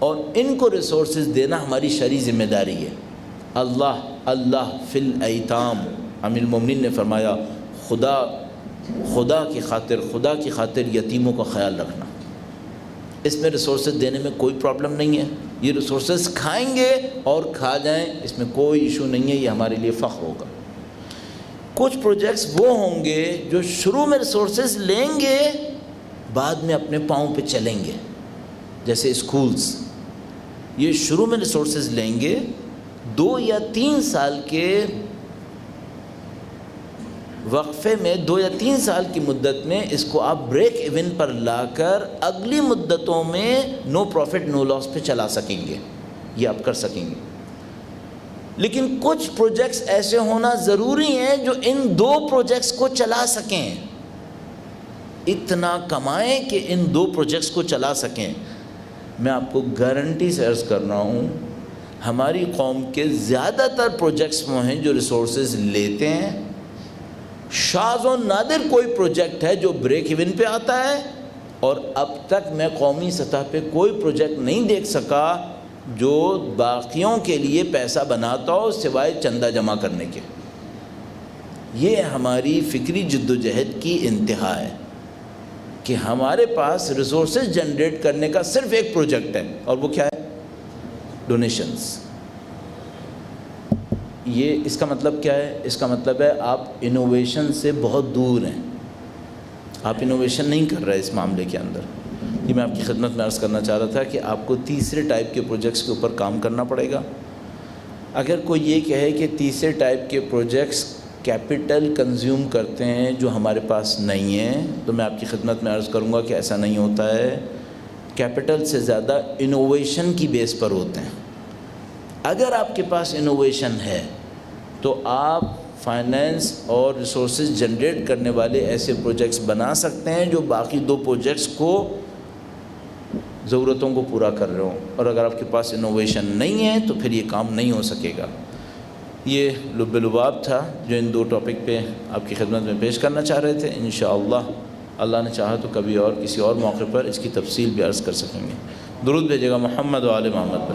اور ان کو ریسورسز دینا ہماری شرعی ذمہ داری ہے۔ اللہ فی الایتام، امیر المومنین نے فرمایا خدا کی خاطر یتیموں کا خیال رکھنا۔ اس میں ریسورسز دینے میں کوئی پرابلم نہیں ہے، یہ ریسورسز کھائیں گے اور کھا جائیں، اس میں کوئی ایشو نہیں ہے، یہ ہمارے لیے فخر ہوگا۔ کچھ پروجیکٹس وہ ہوں گے جو شروع میں ریسورسز لیں گے، بعد میں اپنے پاؤں پہ چلیں گے، جیسے اسکولز۔ یہ شروع میں ریسورسز لیں گے، 2 یا 3 سال کے وقفے میں 2 یا 3 سال کی مدت میں اس کو آپ بریک ایون پر لا کر اگلی مدتوں میں نو پروفٹ نو لاس پہ چلا سکیں گے، یہ آپ کر سکیں گے۔ لیکن کچھ پروجیکٹس ایسے ہونا ضروری ہیں جو ان 2 پروجیکٹس کو چلا سکیں، اتنا کمائیں کہ ان 2 پروجیکٹس کو چلا سکیں۔ میں آپ کو گارنٹی سے عرض کر رہا ہوں، ہماری قوم کے زیادہ تر پروجیکٹس وہ ہیں جو ریسورسز لیتے ہیں شاذ و نادر کوئی پروجیکٹ ہے جو بریک ایون پہ آتا ہے، اور اب تک میں قومی سطح پہ کوئی پروجیکٹ نہیں دیکھ سکا جو باقیوں کے لیے پیسہ بناتا ہو سوائے چندہ جمع کرنے کے۔ یہ ہماری فکری جد و جہد کی انتہا ہے کہ ہمارے پاس ریسورسز جنریٹ کرنے کا صرف ایک پروجیکٹ ہے، اور وہ کیا ہے؟ ڈونیشنز۔ یہ اس کا مطلب کیا ہے؟ اس کا مطلب ہے آپ انوویشن سے بہت دور ہیں، آپ انوویشن نہیں کر رہے اس معاملے کے اندر۔ یہ میں آپ کی خدمت میں عرض کرنا چاہ رہا تھا کہ آپ کو تیسرے ٹائپ کے پروجیکٹس کے اوپر کام کرنا پڑے گا۔ اگر کوئی یہ کہے کہ تیسرے ٹائپ کے پروجیکٹس کیپٹل کنزیوم کرتے ہیں جو ہمارے پاس نہیں ہیں، تو میں آپ کی خدمت میں عرض کروں گا کہ ایسا نہیں ہوتا ہے۔ کیپٹل سے زیادہ انوویشن کی بیس پر ہوتے ہیں۔ اگر آپ کے پاس انوویشن ہے تو آپ فائنینس اور ریسورسز جنریٹ کرنے والے ایسے پروجیکٹس بنا سکتے ہیں جو باقی دو پروجیکٹس کو ضرورتوں کو پورا کر رہے ہوں، اور اگر آپ کے پاس انوویشن نہیں ہے تو پھر یہ کام نہیں ہو سکے گا۔ یہ لب لباب تھا جو ان دو ٹاپک پہ آپ کی خدمت میں پیش کرنا چاہ رہے تھے۔ انشاءاللہ اللہ نے چاہا تو کبھی اور کسی اور موقع پر اس کی تفصیل بھی عرض کر سکیں گے۔ درود بھیجے گا محمد و آل محمد پر۔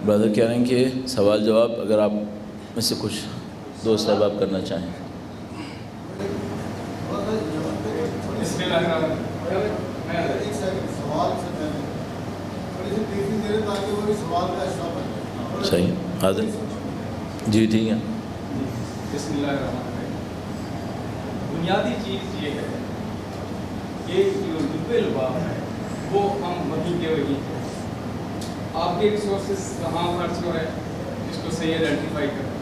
برادر کہہ رہے ہیں کہ سوال جواب اگر آپ میں سے کچھ دوست احباب کرنا چاہیں۔ صحیح حاضر جی ٹھیک ہے۔ بسم اللہ الرحمن الرحیم۔ بنیادی چیز یہ ہے کہ جو لب لباب ہے وہ ہم وہیں کے وہیں ہیں۔ آپ کے ریسورسز کہاں خرچ ہو رہے ہیں اس کو صحیح آئیڈینٹیفائی کریں۔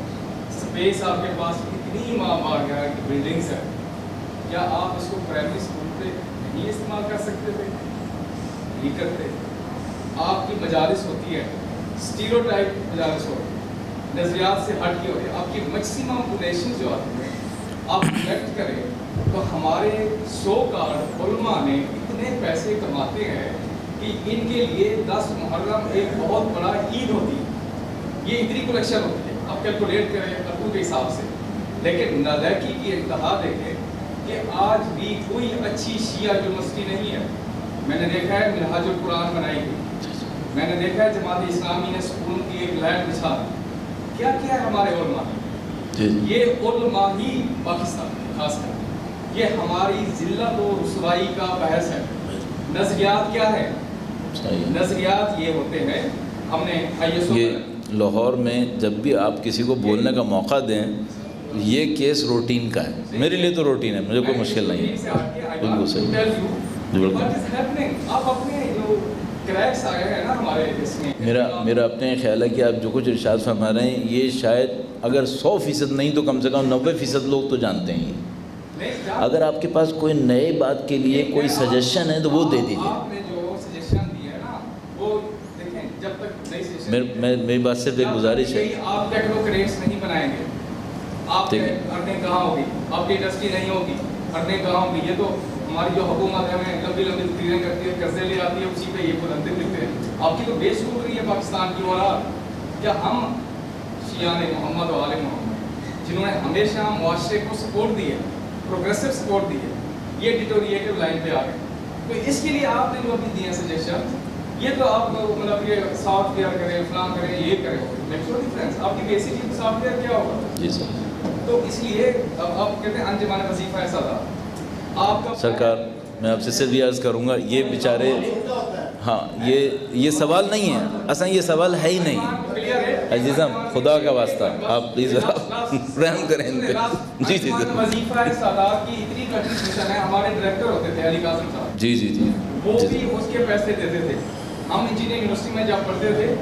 اسپیس آپ کے پاس اتنی معمار ہے کہ بلڈنگس ہے، کیا آپ اس کو پرائمری اسکول پہ نہیں استعمال کر سکتے تھے؟ نہیں کرتے۔ آپ کی مجالس ہوتی ہے، اسٹیریوٹائپ مجالس ہوتی ہے، نظریات سے ہٹ کے ہوتی ہے۔ آپ کی میکسیمم پوپولیشن جو آتی ہے آپ کلیکٹ کریں تو ہمارے سو کارڈ علماء نے اتنے پیسے کماتے ہیں کہ ان کے لیے 10 محرم ایک بہت بڑا عید ہوتی ہے۔ یہ اتنی کلیکشن ہوتی ہے، آپ کیلکولیٹ کریں اربوں کے حساب سے۔ لیکن نالائکی کی انتہا دیکھیں کہ آج بھی کوئی اچھی شیعہ یونیورسٹی نہیں ہے۔ میں نے دیکھا ہے منہاج القرآن بنائی گئی، میں نے دیکھا ہے جماعت اسلامی نے سکون کی ایک لائٹ بچھا دی۔ کیا کیا ہے ہمارے علماء نے؟ یہ علماء ہی پاکستان خاص کر یہ ہماری ذلت و رسوائی کا بحث ہے۔ نظریات کیا ہے؟ نظریات یہ ہوتے ہیں، ہم نے یہ لاہور میں جب بھی آپ کسی کو بولنے کا موقع دیں یہ کیس روٹین کا ہے، میرے لیے تو روٹین ہے، مجھے کوئی مشکل نہیں ہے۔ بالکل صحیح۔ آپ اپنے جو کریکس آئے ہیں نا ہمارے اس میں، میرا اپنے خیال ہے کہ آپ جو کچھ ارشاد فرما رہے ہیں یہ شاید اگر 100% نہیں تو کم سے کم 90% لوگ تو جانتے ہیں۔ اگر آپ کے پاس کوئی نئے بات کے لیے کوئی سجیشن ہے تو وہ دے دیجیے۔ آپ نے جو سجیشن دی ہے نا وہ دیکھیں، جب تک نئی سجیشن میری بات صرف ایک گزارش ہے، آپ ٹیکنوکریٹس نہیں بنائیں گے، آپ کی ارننگ کہاں ہوگی؟ آپ کی انڈسٹری نہیں ہوگی، ارننگ کہاں ہوگی؟ یہ تو ہماری جو حکومت ہے ہمیں لمبی لمبی تقریریں کرتی ہے، قرضے لے آتی ہے، اسی پہ یہ بلندے لکھتے ہیں۔ آپ کی تو بیس ٹوٹ رہی ہے پاکستان کی اولاد۔ کیا ہم شیعان محمد و آل محمد جنہوں نے ہمیشہ معاشرے کو سپورٹ دی ہے، پروگریسو سپورٹ دی ہے، یہ ڈیٹوریٹیو لائن پہ آ گئے؟ تو اس کے لیے آپ نے جو ابھی دیے ہیں سجیشن، یہ تو آپ مطلب یہ سافٹ ویئر کریں، فلان کریں، یہ کریں، میکسو ڈفرینس آپ کی بیسک چیز سافٹ ویئر کیا ہوگا؟ جی سر۔ تو اس لیے اب آپ کہتے ہیں انجمن وظیفہ ایسا تھا آپ کا سرکار، میں آپ سے صرف یہ عرض کروں گا یہ بیچارے، ہاں یہ سوال نہیں ہے، اصلا یہ سوال ہے ہی نہیں۔ عزیزم خدا کا واسطہ آپ پلیز رحم کریں ان پہ۔ جی جی وظیفہ سادات کی اتنی کنٹریبیوشن ہے، ہمارے ڈائریکٹر ہوتے تھے علی قاسم صاحب، جی جی جی، وہ بھی اس کے پیسے دیتے تھے۔ ہم انجینئرنگ یونیورسٹی میں جب پڑھتے تھے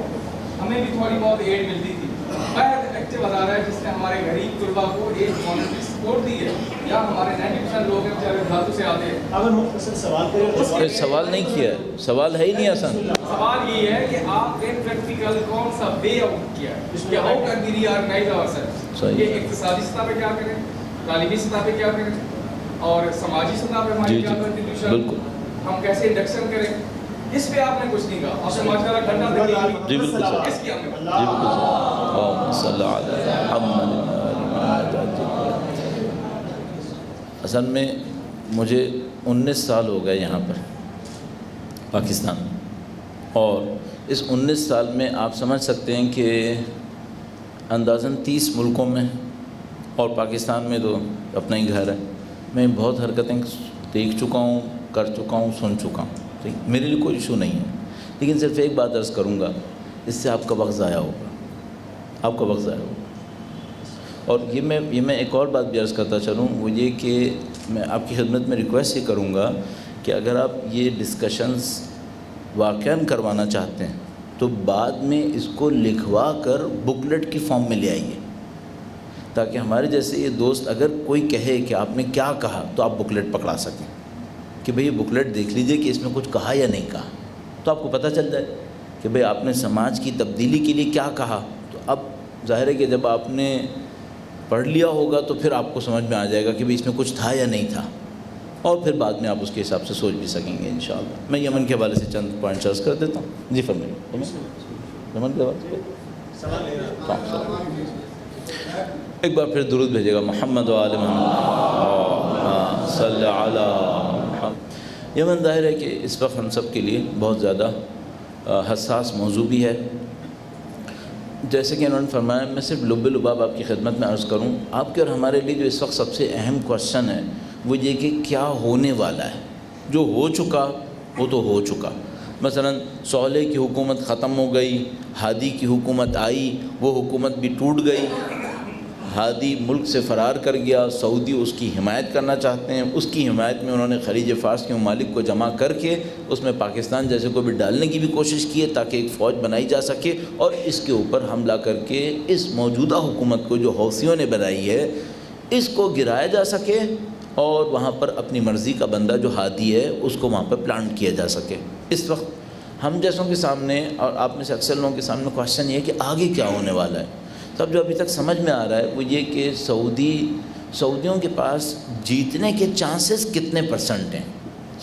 ہمیں بھی تھوڑی بہت ایڈ ملتی تھی۔ بہت ایکٹیو ادارہ ہے جس نے ہمارے غریب طلباء کو ایک مانیٹری سپورٹ دی ہے، یا ہمارے 90% لوگ ہیں بیچارے دھاتوں سے آتے ہیں۔ اگر مختصر سوال کریں، سوال نہیں کیا ہے، سوال ہے ہی نہیں آسان۔ سوال یہ ہے کہ آپ نے پریکٹیکل کون سا وے آؤٹ کیا ہے کہ how can we reorganise our self? یہ اقتصادی سطح پہ کیا کریں، تعلیمی سطح پہ کیا کریں، اور سماجی سطح پہ ہماری کیا کنٹریبیوشن، ہم کیسے انڈکشن کریں، اس پہ آپ نے کچھ نہیں کہا، آپ نے ماشاءاللہ گھنٹہ تک جی بالکل سر، اس کی ہم نے بات جی بالکل سر، اللہم صلی علی محمد۔ اصل میں مجھے 19 سال ہو گئے یہاں پر پاکستان میں، اور اس 19 سال میں آپ سمجھ سکتے ہیں کہ اندازاً 30 ملکوں میں اور پاکستان میں تو اپنا ہی گھر ہے، میں بہت حرکتیں دیکھ چکا ہوں، کر چکا ہوں، سن چکا ہوں، ٹھیک، میرے لیے کوئی ایشو نہیں ہے، لیکن صرف ایک بات عرض کروں گا، اس سے آپ کا وقت ضائع ہوگا، آپ کا وقت ضائع ہوگا۔ اور یہ میں ایک اور بات بھی عرض کرتا چلوں، وہ یہ کہ میں آپ کی خدمت میں ریکویسٹ یہ کروں گا کہ اگر آپ یہ ڈسکشنز واقعاً کروانا چاہتے ہیں تو بعد میں اس کو لکھوا کر بکلیٹ کی فارم میں لے آئیے، تاکہ ہمارے جیسے یہ دوست اگر کوئی کہے کہ آپ نے کیا کہا تو آپ بکلیٹ پکڑا سکیں کہ بھئی یہ بکلیٹ دیکھ لیجئے کہ اس میں کچھ کہا یا نہیں کہا، تو آپ کو پتہ چل جائے کہ بھئی آپ نے سماج کی تبدیلی کے لیے کیا کہا۔ تو اب ظاہر ہے کہ جب آپ نے پڑھ لیا ہوگا تو پھر آپ کو سمجھ میں آ جائے گا کہ بھئی اس میں کچھ تھا یا نہیں تھا، اور پھر بعد میں آپ اس کے حساب سے سوچ بھی سکیں گے انشاءاللہ۔ میں یمن کے حوالے سے چند پوائنٹس عرض کر دیتا ہوں۔ جی فرمائیے۔ یمن کے حوالے سے ایک بار پھر درود بھیجے گا، محمد و آل محمد صلی علی محمد۔ یمن ظاہر ہے کہ اس وقت ہم سب کے لیے بہت زیادہ حساس موضوع بھی ہے، جیسے کہ انہوں نے فرمایا۔ میں صرف لب لباب آپ کی خدمت میں عرض کروں، آپ کے اور ہمارے لیے جو اس وقت سب سے اہم کوشچن ہے وہ یہ کہ کیا ہونے والا ہے۔ جو ہو چکا وہ تو ہو چکا، مثلا صالح کی حکومت ختم ہو گئی، ہادی کی حکومت آئی، وہ حکومت بھی ٹوٹ گئی، ہادی ملک سے فرار کر گیا، سعودی اس کی حمایت کرنا چاہتے ہیں، اس کی حمایت میں انہوں نے خلیج فارس کے ممالک کو جمع کر کے اس میں پاکستان جیسے کو بھی ڈالنے کی بھی کوشش کی ہے تاکہ ایک فوج بنائی جا سکے، اور اس کے اوپر حملہ کر کے اس موجودہ حکومت کو جو حوثیوں نے بنائی ہے اس کو گرایا جا سکے، اور وہاں پر اپنی مرضی کا بندہ جو ہادی ہے اس کو وہاں پر پلانٹ کیا جا سکے۔ اس وقت ہم جیسوں کے سامنے اور آپ میں سے اکثر لوگوں کے سامنے کوشچن یہ ہے کہ آگے کیا ہونے والا ہے۔ تب جو ابھی تک سمجھ میں آ رہا ہے وہ یہ کہ سعودیوں کے پاس جیتنے کے چانسز کتنے پرسنٹ ہیں۔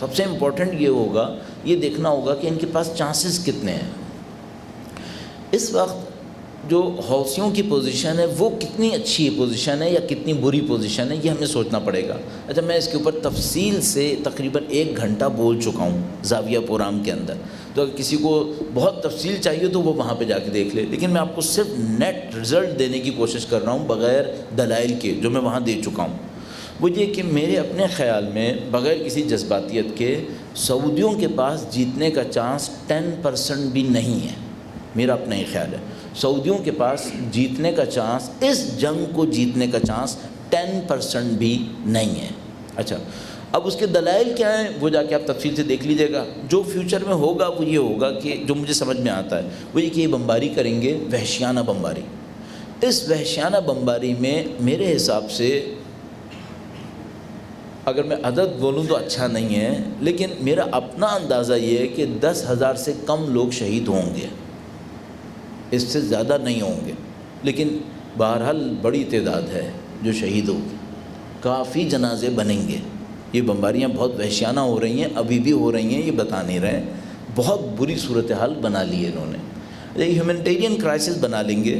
سب سے امپورٹنٹ یہ ہوگا، یہ دیکھنا ہوگا کہ ان کے پاس چانسز کتنے ہیں۔ اس وقت جو حوثیوں کی پوزیشن ہے وہ کتنی اچھی پوزیشن ہے یا کتنی بری پوزیشن ہے، یہ ہمیں سوچنا پڑے گا۔ اچھا، میں اس کے اوپر تفصیل سے تقریباً 1 گھنٹہ بول چکا ہوں زاویہ پورام کے اندر، تو اگر کسی کو بہت تفصیل چاہیے تو وہ وہاں پہ جا کے دیکھ لے، لیکن میں آپ کو صرف نیٹ رزلٹ دینے کی کوشش کر رہا ہوں بغیر دلائل کے جو میں وہاں دے چکا ہوں۔ وہ یہ کہ میرے اپنے خیال میں بغیر کسی جذباتیت کے سعودیوں کے پاس جیتنے کا چانس 10% بھی نہیں ہے، میرا اپنا ہی خیال ہے۔ سعودیوں کے پاس جیتنے کا چانس، اس جنگ کو جیتنے کا چانس 10% بھی نہیں ہے۔ اچھا، اب اس کے دلائل کیا ہیں وہ جا کے آپ تفصیل سے دیکھ لیجیے گا۔ جو فیوچر میں ہوگا وہ یہ ہوگا کہ جو مجھے سمجھ میں آتا ہے وہ یہ کہ یہ بمباری کریں گے، وحشیانہ بمباری۔ اس وحشیانہ بمباری میں میرے حساب سے، اگر میں عدد بولوں تو اچھا نہیں ہے، لیکن میرا اپنا اندازہ یہ ہے کہ 10,000 سے کم لوگ شہید ہوں گے، اس سے زیادہ نہیں ہوں گے، لیکن بہرحال بڑی تعداد ہے جو شہید ہوگی، کافی جنازے بنیں گے۔ یہ بمباریاں بہت وحشیانہ ہو رہی ہیں، ابھی بھی ہو رہی ہیں، یہ بتا نہیں رہے، بہت بری صورتحال بنا لی ہے انہوں نے، ہیومینٹیرین کرائسس بنا لیں گے،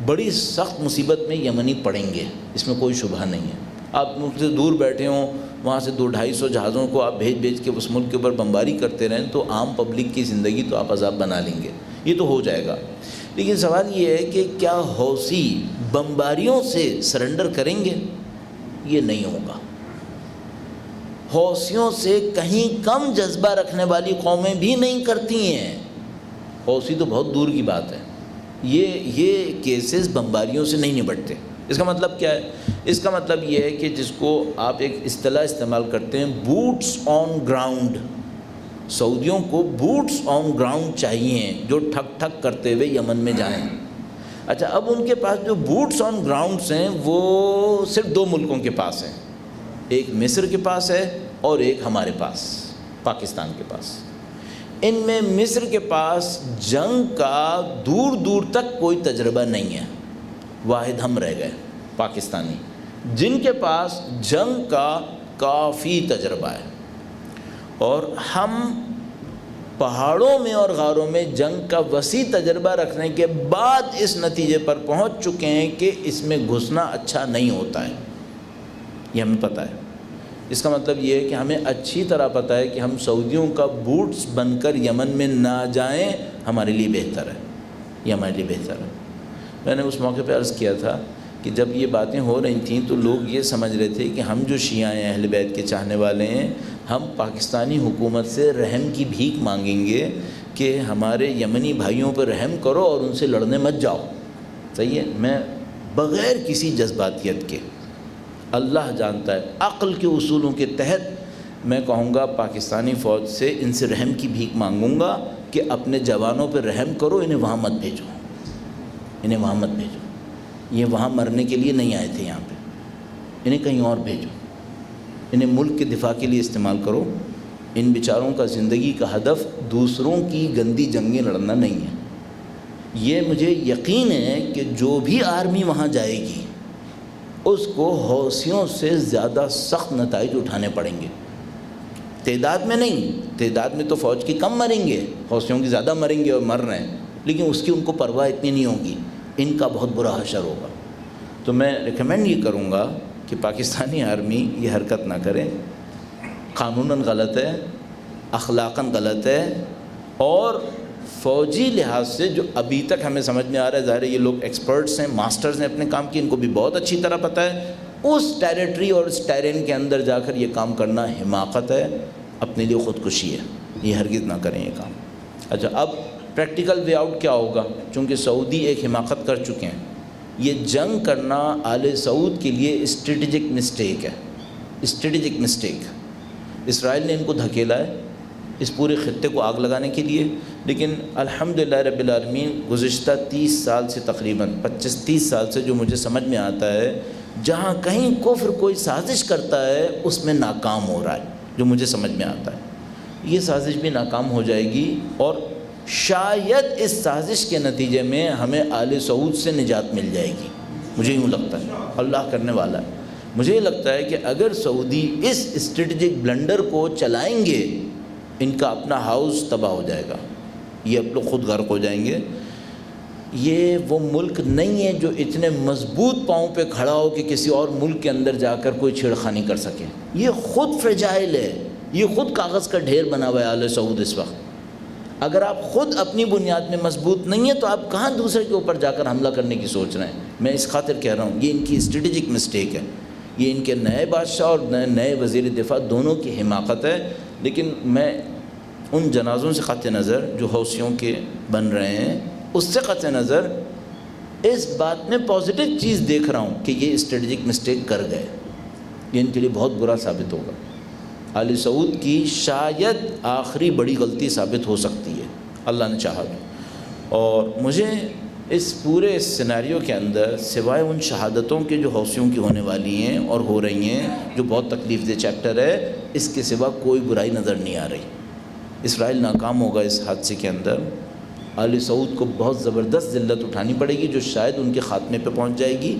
بڑی سخت مصیبت میں یمنی پڑیں گے، اس میں کوئی شبہ نہیں ہے۔ آپ ملک سے دور بیٹھے ہوں، وہاں سے 200-250 جہازوں کو آپ بھیج کے اس ملک کے اوپر بمباری کرتے رہیں تو عام پبلک کی زندگی تو آپ عذاب بنا لیں گے، یہ تو ہو جائے گا۔ لیکن سوال یہ ہے کہ کیا حوثی بمباریوں سے سرنڈر کریں گے؟ یہ نہیں ہوگا۔ حوثیوں سے کہیں کم جذبہ رکھنے والی قومیں بھی نہیں کرتی ہیں، حوثی تو بہت دور کی بات ہے، یہ کیسز بمباریوں سے نہیں نبٹتے۔ اس کا مطلب کیا ہے؟ اس کا مطلب یہ ہے کہ جس کو آپ ایک اصطلاح استعمال کرتے ہیں بوٹس آن گراؤنڈ، سعودیوں کو بوٹس آن گراؤنڈ چاہیے جو ٹھک ٹھک کرتے ہوئے یمن میں جائیں۔ اچھا، اب ان کے پاس جو بوٹس آن گراؤنڈس ہیں وہ صرف 2 ملکوں کے پاس ہیں، ایک مصر کے پاس ہے اور ایک ہمارے پاس پاکستان کے پاس۔ ان میں مصر کے پاس جنگ کا دور دور تک کوئی تجربہ نہیں ہے، واحد ہم رہ گئے پاکستانی جن کے پاس جنگ کا کافی تجربہ ہے، اور ہم پہاڑوں میں اور غاروں میں جنگ کا وسیع تجربہ رکھنے کے بعد اس نتیجے پر پہنچ چکے ہیں کہ اس میں گھسنا اچھا نہیں ہوتا ہے. یہ ہمیں پتہ ہے. اس کا مطلب یہ ہے کہ ہمیں اچھی طرح پتہ ہے کہ ہم سعودیوں کا بوٹس بن کر یمن میں نہ جائیں، ہمارے لیے بہتر ہے. یہ ہمارے لیے بہتر ہے. میں نے اس موقع پہ عرض کیا تھا کہ جب یہ باتیں ہو رہی تھیں تو لوگ یہ سمجھ رہے تھے کہ ہم جو شیعہ ہیں، اہل بیت کے چاہنے والے ہیں، ہم پاکستانی حکومت سے رحم کی بھیک مانگیں گے کہ ہمارے یمنی بھائیوں پر رحم کرو اور ان سے لڑنے مت جاؤ. صحیح ہے. میں بغیر کسی جذباتیت کے، اللہ جانتا ہے، عقل کے اصولوں کے تحت میں کہوں گا پاکستانی فوج سے ان سے رحم کی بھیک مانگوں گا کہ اپنے جوانوں پہ رحم کرو، انہیں وہاں مت بھیجو، انہیں وہاں مت بھیجو. یہ وہاں مرنے کے لیے نہیں آئے تھے یہاں پہ، انہیں کہیں اور بھیجو، انہیں ملک کے دفاع کے لیے استعمال کرو. ان بیچاروں کا زندگی کا ہدف دوسروں کی گندی جنگیں لڑنا نہیں ہے. یہ مجھے یقین ہے کہ جو بھی آرمی وہاں جائے گی اس کو حوثیوں سے زیادہ سخت نتائج اٹھانے پڑیں گے. تعداد میں نہیں، تعداد میں تو فوج کی کم مریں گے، حوثیوں کی زیادہ مریں گے اور مر رہے ہیں، لیکن اس کی ان کو پرواہ اتنی نہیں ہوگی. ان کا بہت برا حشر ہوگا. تو میں ریکمینڈ یہ کروں گا کہ پاکستانی آرمی یہ حرکت نہ کرے. قانوناً غلط ہے، اخلاقاً غلط ہے، اور فوجی لحاظ سے جو ابھی تک ہمیں سمجھ میں آ رہا ہے، ظاہر ہے یہ لوگ ایکسپرٹس ہیں، ماسٹرز ہیں اپنے کام کی، ان کو بھی بہت اچھی طرح پتہ ہے اس ٹیریٹری اور اس ٹیرین کے اندر جا کر یہ کام کرنا حماقت ہے، اپنے لیے خودکشی ہے. یہ ہرگز نہ کریں یہ کام. اچھا، اب پریکٹیکل وے آؤٹ کیا ہوگا؟ چونکہ سعودی ایک حماقت کر چکے ہیں. یہ جنگ کرنا آل سعود کے لیے اسٹریٹجک مسٹیک ہے، اسٹریٹجک مسٹیک. اسرائیل نے ان کو دھکیلا ہے اس پورے خطے کو آگ لگانے کے لیے، لیکن الحمدللہ رب العالمین گزشتہ 30 سال سے تقریباً 25-30 سال سے جو مجھے سمجھ میں آتا ہے، جہاں کہیں کفر کوئی سازش کرتا ہے اس میں ناکام ہو رہا ہے. جو مجھے سمجھ میں آتا ہے یہ سازش بھی ناکام ہو جائے گی، اور شاید اس سازش کے نتیجے میں ہمیں آل سعود سے نجات مل جائے گی. مجھے یوں لگتا ہے، اللہ کرنے والا ہے. مجھے یہ لگتا ہے کہ اگر سعودی اس اسٹریٹجک بلنڈر کو چلائیں گے، ان کا اپنا ہاؤس تباہ ہو جائے گا، یہ اب لوگ خود غرق ہو جائیں گے. یہ وہ ملک نہیں ہے جو اتنے مضبوط پاؤں پہ کھڑا ہو کہ کسی اور ملک کے اندر جا کر کوئی چھیڑخانی کر سکے. یہ خود فریجائل ہے، یہ خود کاغذ کا ڈھیر بنا ہوا ہے آل سعود اس وقت. اگر آپ خود اپنی بنیاد میں مضبوط نہیں ہیں تو آپ کہاں دوسرے کے اوپر جا کر حملہ کرنے کی سوچ رہے ہیں؟ میں اس خاطر کہہ رہا ہوں یہ ان کی اسٹریٹجک مسٹیک ہے، یہ ان کے نئے بادشاہ اور نئے وزیر دفاع دونوں کی حماقت ہے. لیکن میں ان جنازوں سے قطع نظر جو حوثیوں کے بن رہے ہیں، اس سے قطع نظر اس بات میں پازیٹیو چیز دیکھ رہا ہوں کہ یہ اسٹریٹجک مسٹیک کر گئے. یہ ان کے لیے بہت برا ثابت ہوگا. آل سعود کی شاید آخری بڑی غلطی ثابت ہو سکتی ہے، اللہ نے چاہا تو. اور مجھے اس پورے سیناریو کے اندر سوائے ان شہادتوں کے جو حوثیوں کی ہونے والی ہیں اور ہو رہی ہیں، جو بہت تکلیف دہ چیپٹر ہے، اس کے سوا کوئی برائی نظر نہیں آ رہی. اسرائیل ناکام ہوگا اس حادثے کے اندر. آل سعود کو بہت زبردست ذلت اٹھانی پڑے گی جو شاید ان کے خاتمے پہ پہنچ جائے گی.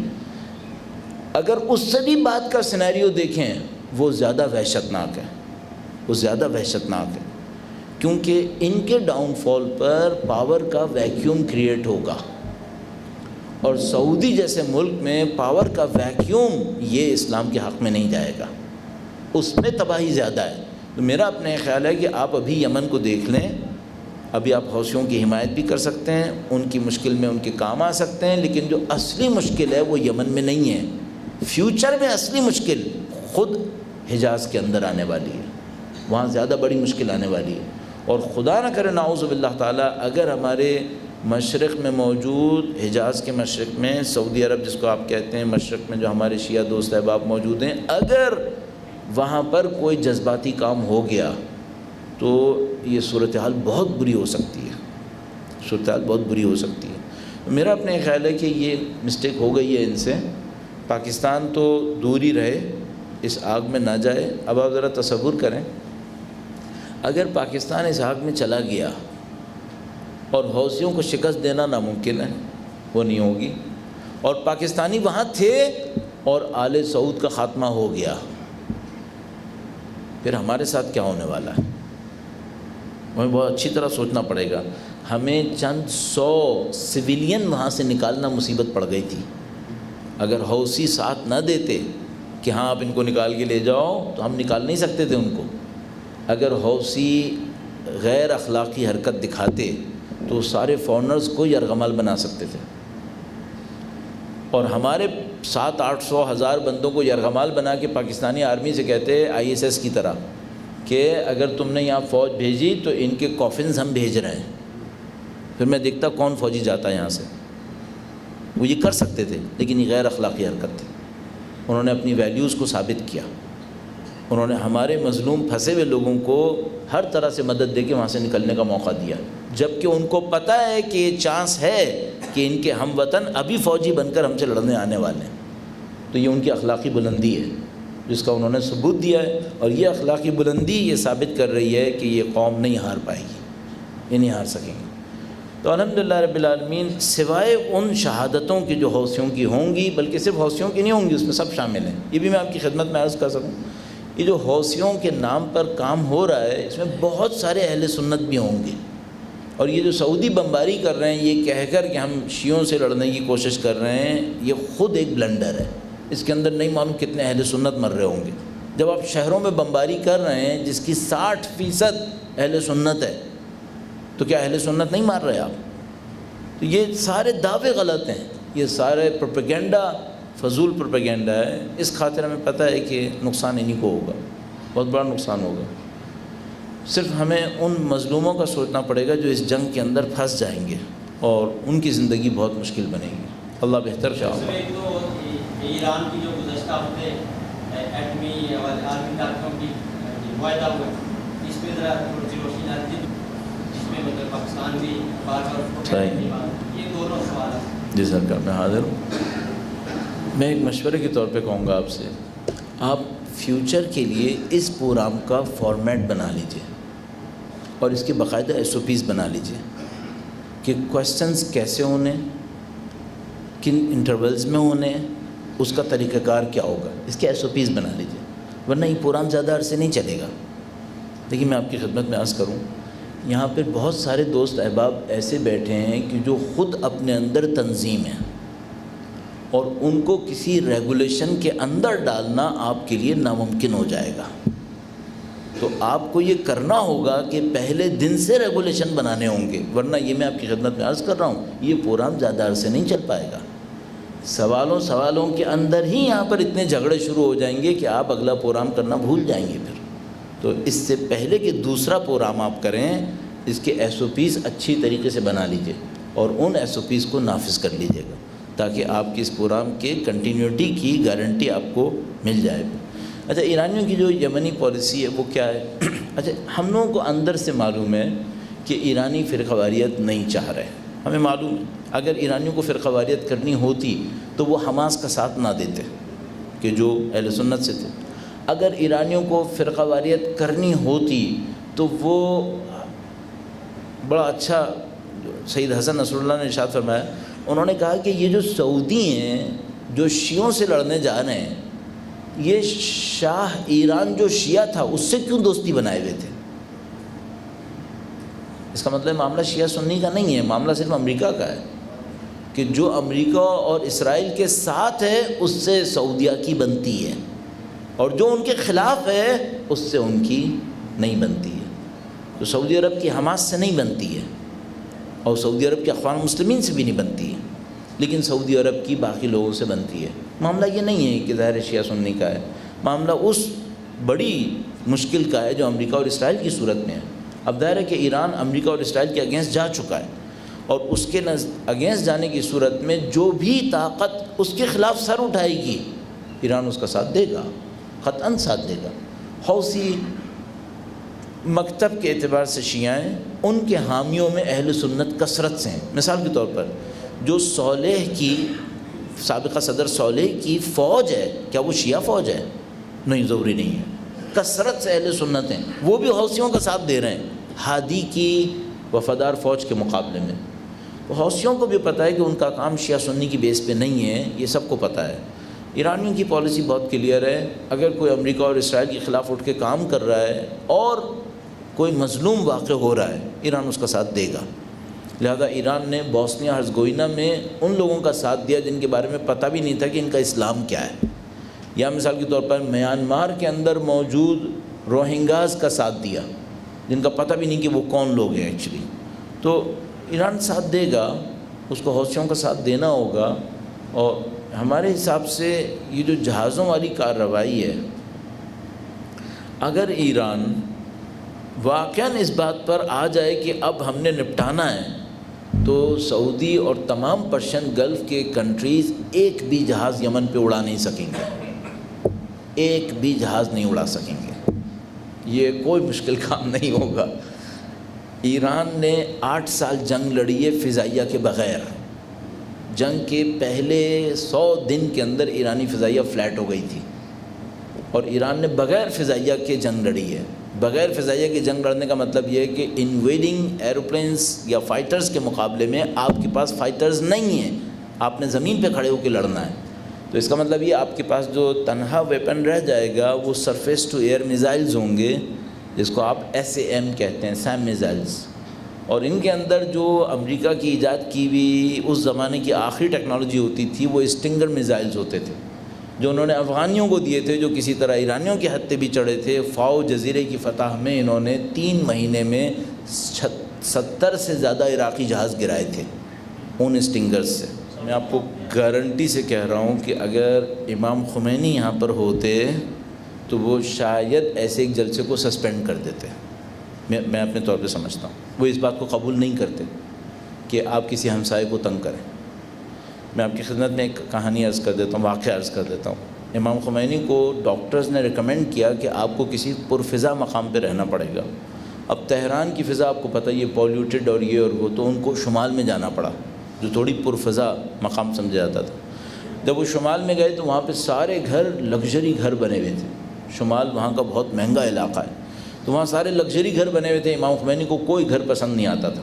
اگر اس سے بھی بات کا سیناریو دیکھیں، وہ زیادہ وحشتناک ہے، وہ زیادہ وحشتناک ہے، کیونکہ ان کے ڈاؤن فال پر پاور کا ویکیوم کریٹ ہوگا، اور سعودی جیسے ملک میں پاور کا ویکیوم یہ اسلام کے حق میں نہیں جائے گا، اس میں تباہی زیادہ ہے. تو میرا اپنا خیال ہے کہ آپ ابھی یمن کو دیکھ لیں. ابھی آپ حوثیوں کی حمایت بھی کر سکتے ہیں، ان کی مشکل میں ان کے کام آ سکتے ہیں، لیکن جو اصلی مشکل ہے وہ یمن میں نہیں ہے. فیوچر میں اصلی مشکل خود حجاز کے اندر آنے والی ہے، وہاں زیادہ بڑی مشکل آنے والی ہے. اور خدا نہ کرے نعوذ باللہ تعالیٰ اگر ہمارے مشرق میں موجود، حجاز کے مشرق میں، سعودی عرب جس کو آپ کہتے ہیں، مشرق میں جو ہمارے شیعہ دوست احباب موجود ہیں، اگر وہاں پر کوئی جذباتی کام ہو گیا تو یہ صورتحال بہت بری ہو سکتی ہے، صورتحال بہت بری ہو سکتی ہے. میرا اپنا خیال ہے کہ یہ مسٹیک ہو گئی ہے ان سے. پاکستان تو دور ہی رہے، اس آگ میں نہ جائے. اب آپ ذرا تصور کریں، اگر پاکستان اس آگ میں چلا گیا اور حوثیوں کو شکست دینا ناممکن ہے، وہ نہیں ہوگی، اور پاکستانی وہاں تھے اور آل سعود کا خاتمہ ہو گیا، پھر ہمارے ساتھ کیا ہونے والا ہے؟ ہمیں بہت اچھی طرح سوچنا پڑے گا. ہمیں چند 100 سویلین وہاں سے نکالنا مصیبت پڑ گئی تھی. اگر حوثی ساتھ نہ دیتے کہ ہاں آپ ان کو نکال کے لے جاؤ تو ہم نکال نہیں سکتے تھے ان کو. اگر حوثی غیر اخلاقی حرکت دکھاتے تو سارے فورنرز کو یرغمال بنا سکتے تھے، اور ہمارے 700-800 بندوں کو یرغمال بنا کے پاکستانی آرمی سے کہتے ISS کی طرح کہ اگر تم نے یہاں فوج بھیجی تو ان کے کافنز ہم بھیج رہے ہیں. پھر میں دیکھتا کون فوجی جاتا ہے یہاں سے. وہ یہ کر سکتے تھے، لیکن یہ غیر اخلاقی حرکت تھی. انہوں نے اپنی ویلیوز کو ثابت کیا. انہوں نے ہمارے مظلوم پھنسے ہوئے لوگوں کو ہر طرح سے مدد دے کے وہاں سے نکلنے کا موقع دیا، جبکہ ان کو پتہ ہے کہ یہ چانس ہے کہ ان کے ہم وطن ابھی فوجی بن کر ہم سے لڑنے آنے والے ہیں. تو یہ ان کی اخلاقی بلندی ہے جس کا انہوں نے ثبوت دیا ہے، اور یہ اخلاقی بلندی یہ ثابت کر رہی ہے کہ یہ قوم نہیں ہار پائے گی، یہ نہیں ہار سکیں گے. تو الحمدللہ رب العالمین، سوائے ان شہادتوں کی جو حوثیوں کی ہوں گی، بلکہ صرف حوثیوں کی نہیں ہوں گی، اس میں سب شامل ہیں. یہ بھی میں آپ کی خدمت میں عرض کر سکوں، یہ جو حوثیوں کے نام پر کام ہو رہا ہے اس میں بہت سارے اہل سنت بھی ہوں گے. اور یہ جو سعودی بمباری کر رہے ہیں یہ کہہ کر کہ ہم شیعوں سے لڑنے کی کوشش کر رہے ہیں، یہ خود ایک بلنڈر ہے. اس کے اندر نہیں معلوم کتنے اہل سنت مر رہے ہوں گے. جب آپ شہروں میں بمباری کر رہے ہیں جس کی 60% اہل سنت ہے، تو کیا اہل سنت نہیں مار رہے آپ؟ تو یہ سارے دعوے غلط ہیں، یہ سارے پروپیگنڈا فضول پروپیگنڈا ہے. اس خاطر ہمیں پتہ ہے کہ نقصان انہیں کو ہوگا، بہت بڑا نقصان ہوگا. صرف ہمیں ان مظلوموں کا سوچنا پڑے گا جو اس جنگ کے اندر پھنس جائیں گے، اور ان کی زندگی بہت مشکل بنے گی. اللہ بہتر چاہو. ایران کی جو گزشتہ ہفتے ایٹمی اور عالمی طاقتوں کی معاہدہ ہوا، اس پہ ذرا تھوڑی سی روشنی ڈالتی ہے، جس میں مطلب پاکستان بھی بار بار یہ دونوں سوالات. جی سرکار، میں حاضر ہوں. میں ایک مشورے کے طور پہ کہوں گا آپ سے، آپ فیوچر کے لیے اس پروگرام کا فارمیٹ بنا لیجئے اور اس کے باقاعدہ SOPs بنا لیجئے کہ کویسچنز کیسے ہونے، کن انٹرولز میں ہونے، اس کا طریقہ کار کیا ہوگا. اس کے SOPs بنا لیجئے، ورنہ یہ پروگرام زیادہ عرصے نہیں چلے گا. لیکن میں آپ کی خدمت میں عرض کروں، یہاں پہ بہت سارے دوست احباب ایسے بیٹھے ہیں کہ جو خود اپنے اندر تنظیم ہیں، اور ان کو کسی ریگولیشن کے اندر ڈالنا آپ کے لیے ناممکن ہو جائے گا. تو آپ کو یہ کرنا ہوگا کہ پہلے دن سے ریگولیشن بنانے ہوں گے، ورنہ یہ میں آپ کی خدمت میں عرض کر رہا ہوں یہ پروگرام زیادہ عرصے نہیں چل پائے گا. سوالوں کے اندر ہی یہاں پر اتنے جھگڑے شروع ہو جائیں گے کہ آپ اگلا پروگرام کرنا بھول جائیں گے. پھر تو اس سے پہلے کہ دوسرا پروگرام آپ کریں، اس کے SOPs اچھی طریقے سے بنا لیجئے اور ان SOPs کو نافذ کر لیجئے گا، تاکہ آپ کی اس پروگرام کے کنٹینیوٹی کی گارنٹی آپ کو مل جائے. اچھا، ایرانیوں کی جو یمنی پالیسی ہے وہ کیا ہے؟ اچھا، ہم لوگوں کو اندر سے معلوم ہے کہ ایرانی فرقہ واریت نہیں چاہ رہے. ہمیں معلوم ہے اگر ایرانیوں کو فرقہ واریت کرنی ہوتی تو وہ حماس کا ساتھ نہ دیتے کہ جو اہل سنت سے تھے. اگر ایرانیوں کو فرقہ واریت کرنی ہوتی تو وہ بڑا اچھا سید حسن نصر اللہ نے ارشاد فرمایا، انہوں نے کہا کہ یہ جو سعودی ہیں جو شیعوں سے لڑنے جا رہے ہیں، یہ شاہ ایران جو شیعہ تھا اس سے کیوں دوستی بنائے ہوئے تھے؟ اس کا مطلب معاملہ شیعہ سنی کا نہیں ہے، معاملہ صرف امریکہ کا ہے کہ جو امریکہ اور اسرائیل کے ساتھ ہے اس سے سعودیہ کی بنتی ہے، اور جو ان کے خلاف ہے اس سے ان کی نہیں بنتی ہے. تو سعودی عرب کی حماس سے نہیں بنتی ہے، اور سعودی عرب کے اخوان مسلمین سے بھی نہیں بنتی ہے، لیکن سعودی عرب کی باقی لوگوں سے بنتی ہے. معاملہ یہ نہیں ہے کہ ظاہر شیعہ سنی کا ہے، معاملہ اس بڑی مشکل کا ہے جو امریکہ اور اسرائیل کی صورت میں ہے. اب ظاہر ہے کہ ایران امریکہ اور اسرائیل کے اگینسٹ جا چکا ہے، اور اس کے اگینسٹ جانے کی صورت میں جو بھی طاقت اس کے خلاف سر اٹھائے گی ایران اس کا ساتھ دے گا، قطعاً ساتھ دے گا. حوثی مکتب کے اعتبار سے شیعہ ہیں، ان کے حامیوں میں اہل سنت کثرت سے ہیں. مثال کے طور پر جو صالح کی سابقہ صدر صالح کی فوج ہے، کیا وہ شیعہ فوج ہے؟ نہیں، ضروری نہیں ہے. کثرت سے اہل سنت ہیں، وہ بھی حوثیوں کا ساتھ دے رہے ہیں ہادی کی وفادار فوج کے مقابلے میں. حوثیوں کو بھی پتہ ہے کہ ان کا کام شیعہ سنی کی بیس پہ نہیں ہے، یہ سب کو پتہ ہے. ایرانیوں کی پالیسی بہت کلیئر ہے، اگر کوئی امریکہ اور اسرائیل کے خلاف اٹھ کے کام کر رہا ہے اور کوئی مظلوم واقع ہو رہا ہے، ایران اس کا ساتھ دے گا۔ لہذا ایران نے بوسنیا ہرزگوئینا میں ان لوگوں کا ساتھ دیا جن کے بارے میں پتہ بھی نہیں تھا کہ ان کا اسلام کیا ہے، یا مثال کے طور پر میانمار کے اندر موجود روہنگاز کا ساتھ دیا جن کا پتہ بھی نہیں کہ وہ کون لوگ ہیں ایکچولی۔ تو ایران ساتھ دے گا، اس کو حوثیوں کا ساتھ دینا ہوگا۔ اور ہمارے حساب سے یہ جو جہازوں والی کارروائی ہے، اگر ایران واقعاً اس بات پر آ جائے کہ اب ہم نے نپٹانا ہے، تو سعودی اور تمام پرشین گلف کے کنٹریز ایک بھی جہاز یمن پہ اڑا نہیں سکیں گے، ایک بھی جہاز نہیں اڑا سکیں گے، یہ کوئی مشکل کام نہیں ہوگا۔ ایران نے 8 سال جنگ لڑی ہے فضائیہ کے بغیر۔ جنگ کے پہلے 100 دن کے اندر ایرانی فضائیہ فلیٹ ہو گئی تھی، اور ایران نے بغیر فضائیہ کے جنگ لڑی ہے۔ بغیر فضائیہ کے جنگ لڑنے کا مطلب یہ ہے کہ انویڈنگ ایروپلینس یا فائٹرز کے مقابلے میں آپ کے پاس فائٹرز نہیں ہیں، آپ نے زمین پہ کھڑے ہو کے لڑنا ہے۔ تو اس کا مطلب یہ آپ کے پاس جو تنہا ویپن رہ جائے گا وہ سرفیس ٹو ایئر میزائلز ہوں گے، جس کو آپ SAM کہتے ہیں، سیم میزائلز۔ اور ان کے اندر جو امریکہ کی ایجاد کی ہوئی اس زمانے کی آخری ٹیکنالوجی ہوتی تھی وہ اسٹنگر میزائلز ہوتے تھے، جو انہوں نے افغانیوں کو دیے تھے، جو کسی طرح ایرانیوں کے ہتھے بھی چڑھے تھے۔ فاؤ جزیرے کی فتح میں انہوں نے 3 مہینے میں 70 سے زیادہ عراقی جہاز گرائے تھے ان اسٹنگرز سے۔ میں آپ کو گارنٹی سے کہہ رہا ہوں کہ اگر امام خمینی یہاں پر ہوتے تو وہ شاید ایسے ایک جلسے کو سسپینڈ کر دیتے۔ میں اپنے طور پہ سمجھتا ہوں وہ اس بات کو قبول نہیں کرتے کہ آپ کسی ہمسائے کو تنگ کریں۔ میں آپ کی خدمت میں ایک کہانی عرض کر دیتا ہوں، واقعہ عرض کر دیتا ہوں۔ امام خمینی کو ڈاکٹرز نے ریکمینڈ کیا کہ آپ کو کسی پرفضا مقام پہ رہنا پڑے گا۔ اب تہران کی فضا آپ کو پتہ یہ پولیوٹیڈ اور یہ اور وہ، تو ان کو شمال میں جانا پڑا جو تھوڑی پرفضا مقام سمجھا جاتا تھا۔ جب وہ شمال میں گئے تو وہاں پہ سارے گھر لگژری گھر بنے ہوئے تھے۔ شمال وہاں کا بہت مہنگا علاقہ ہے، تو وہاں سارے لگژری گھر بنے ہوئے تھے۔ امام خمینی کو کوئی گھر پسند نہیں آتا تھا،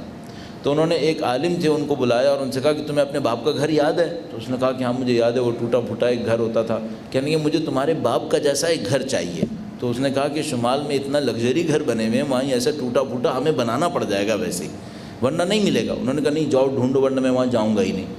تو انہوں نے ایک عالم تھے ان کو بلایا اور ان سے کہا کہ تمہیں اپنے باپ کا گھر یاد ہے؟ تو اس نے کہا کہ ہاں مجھے یاد ہے، وہ ٹوٹا پھوٹا ایک گھر ہوتا تھا۔ کہنے کہ مجھے تمہارے باپ کا جیسا ایک گھر چاہیے۔ تو اس نے کہا کہ شمال میں اتنا لگژری گھر بنے ہوئے ہیں، وہاں ایسا ٹوٹا پھوٹا ہمیں بنانا پڑ جائے گا ویسے ہی، ورنہ نہیں ملے گا۔ انہوں نے کہا نہیں جاؤ ڈھونڈو، ورنہ میں وہاں جاؤں گا ہی نہیں۔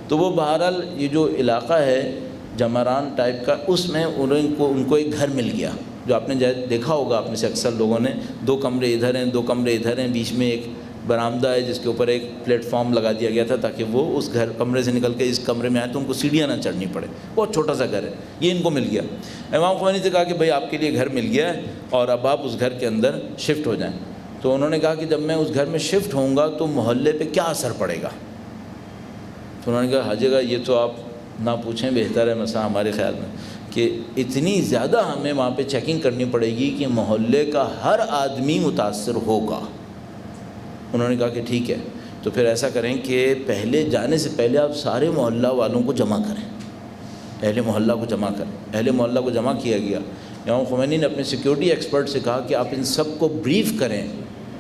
تو وہ بہرحال یہ جو علاقہ ہے جمران ٹائپ کا، اس میں ان کو ایک گھر مل گیا، جو آپ نے دیکھا ہوگا، آپ میں سے اکثر لوگوں نے، 2 کمرے ادھر ہیں، 2 کمرے ادھر ہیں، بیچ میں ایک برآمدہ ہے جس کے اوپر ایک پلیٹ فارم لگا دیا گیا تھا تاکہ وہ اس کمرے سے نکل کے اس کمرے میں آئے تو ان کو سیڑھیاں نہ چڑھنی پڑے۔ بہت چھوٹا سا گھر ہے، یہ ان کو مل گیا۔ امام خمینی سے کہا کہ بھائی آپ کے لیے گھر مل گیا ہے اور اب آپ اس گھر کے اندر شفٹ ہو جائیں۔ تو انہوں نے کہا کہ جب میں اس گھر میں شفٹ ہوں گا تو محلے پہ کیا اثر پڑے گا؟ تو انہوں نے کہا حاجی گا یہ تو آپ نہ پوچھیں، بہتر ہے مسئلہ ہمارے خیال میں کہ اتنی زیادہ ہمیں وہاں پہ چیکنگ کرنی پڑے گی کہ محلے کا ہر آدمی متاثر ہوگا۔ انہوں نے کہا کہ ٹھیک ہے، تو پھر ایسا کریں کہ پہلے جانے سے پہلے آپ سارے محلہ والوں کو جمع کریں، اہل محلہ کو جمع کریں۔ اہل محلہ کو جمع کیا گیا۔ امام خمینی نے اپنے سیکیورٹی ایکسپرٹ سے کہا کہ آپ ان سب کو بریف کریں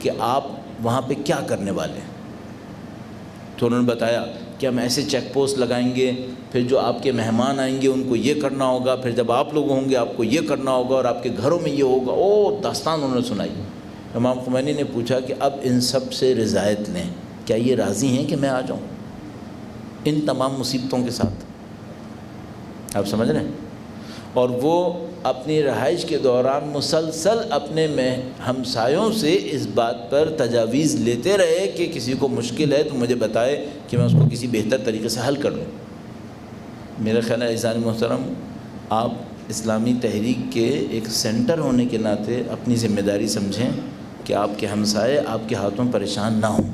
کہ آپ وہاں پہ کیا کرنے والے ہیں۔ تو انہوں نے بتایا کہ ہم ایسے چیک پوسٹ لگائیں گے، پھر جو آپ کے مہمان آئیں گے ان کو یہ کرنا ہوگا، پھر جب آپ لوگ ہوں گے آپ کو یہ کرنا ہوگا، اور آپ کے گھروں میں یہ ہوگا۔ داستان انہوں نے سنائی۔ امام خمینی نے پوچھا کہ اب ان سب سے رضایت لیں، کیا یہ راضی ہیں کہ میں آ جاؤں ان تمام مصیبتوں کے ساتھ؟ آپ سمجھ رہے ہیں؟ اور وہ اپنی رہائش کے دوران مسلسل اپنے ہمسایوں سے اس بات پر تجاویز لیتے رہے کہ کسی کو مشکل ہے تو مجھے بتائے کہ میں اس کو کسی بہتر طریقے سے حل کر لوں۔ میرا خیال ہے عزیزان محترم، آپ اسلامی تحریک کے ایک سینٹر ہونے کے ناطے اپنی ذمہ داری سمجھیں کہ آپ کے ہمسائے آپ کے ہاتھوں پریشان نہ ہوں،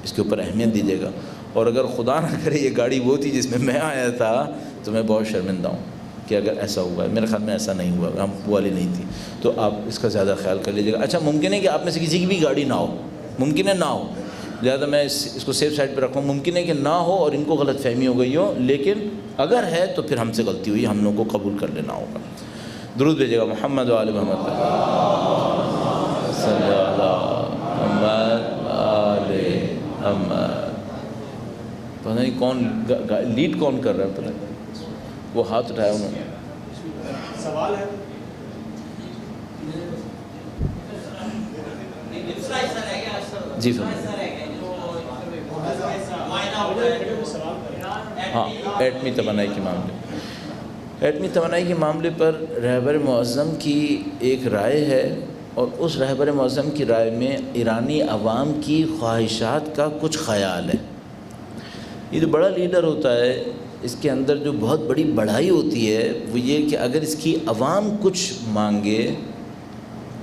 اس کے اوپر اہمیت دیجیے گا۔ اور اگر خدا نہ کرے یہ گاڑی وہ تھی جس میں میں آیا تھا تو میں بہت شرمندہ ہوں کہ اگر ایسا ہوا ہے۔ میرے خیال میں ایسا نہیں ہوا، ہم وہ والی نہیں تھی، تو آپ اس کا زیادہ خیال کر لیجیے گا۔ اچھا ممکن ہے کہ آپ میں سے کسی کی بھی گاڑی نہ ہو، ممکن ہے نہ ہو، لہٰذا میں اس کو سیف سائڈ پہ رکھوں۔ ممکن ہے کہ نہ ہو اور ان کو غلط فہمی ہو گئی ہو، لیکن اگر ہے تو پھر ہم سے غلطی ہوئی، ہم لوگوں کو قبول کر لینا ہوگا۔ درود بھیجیے گا محمد و آل محمد صلی اللہ محمد آل محمد۔ پتہ نہیں کون لیڈ کون کر رہا ہے، پتہ نہیں وہ ہاتھ اٹھایا انہوں نے۔ سوال ہے جی فرمائیے. ہاں ایٹمی توانائی کے معاملے، ایٹمی توانائی کے معاملے پر رہبر معظم کی ایک رائے ہے، اور اس رہبر معظم کی رائے میں ایرانی عوام کی خواہشات کا کچھ خیال ہے. یہ جو بڑا لیڈر ہوتا ہے اس کے اندر جو بہت بڑی بڑائی ہوتی ہے وہ یہ کہ اگر اس کی عوام کچھ مانگے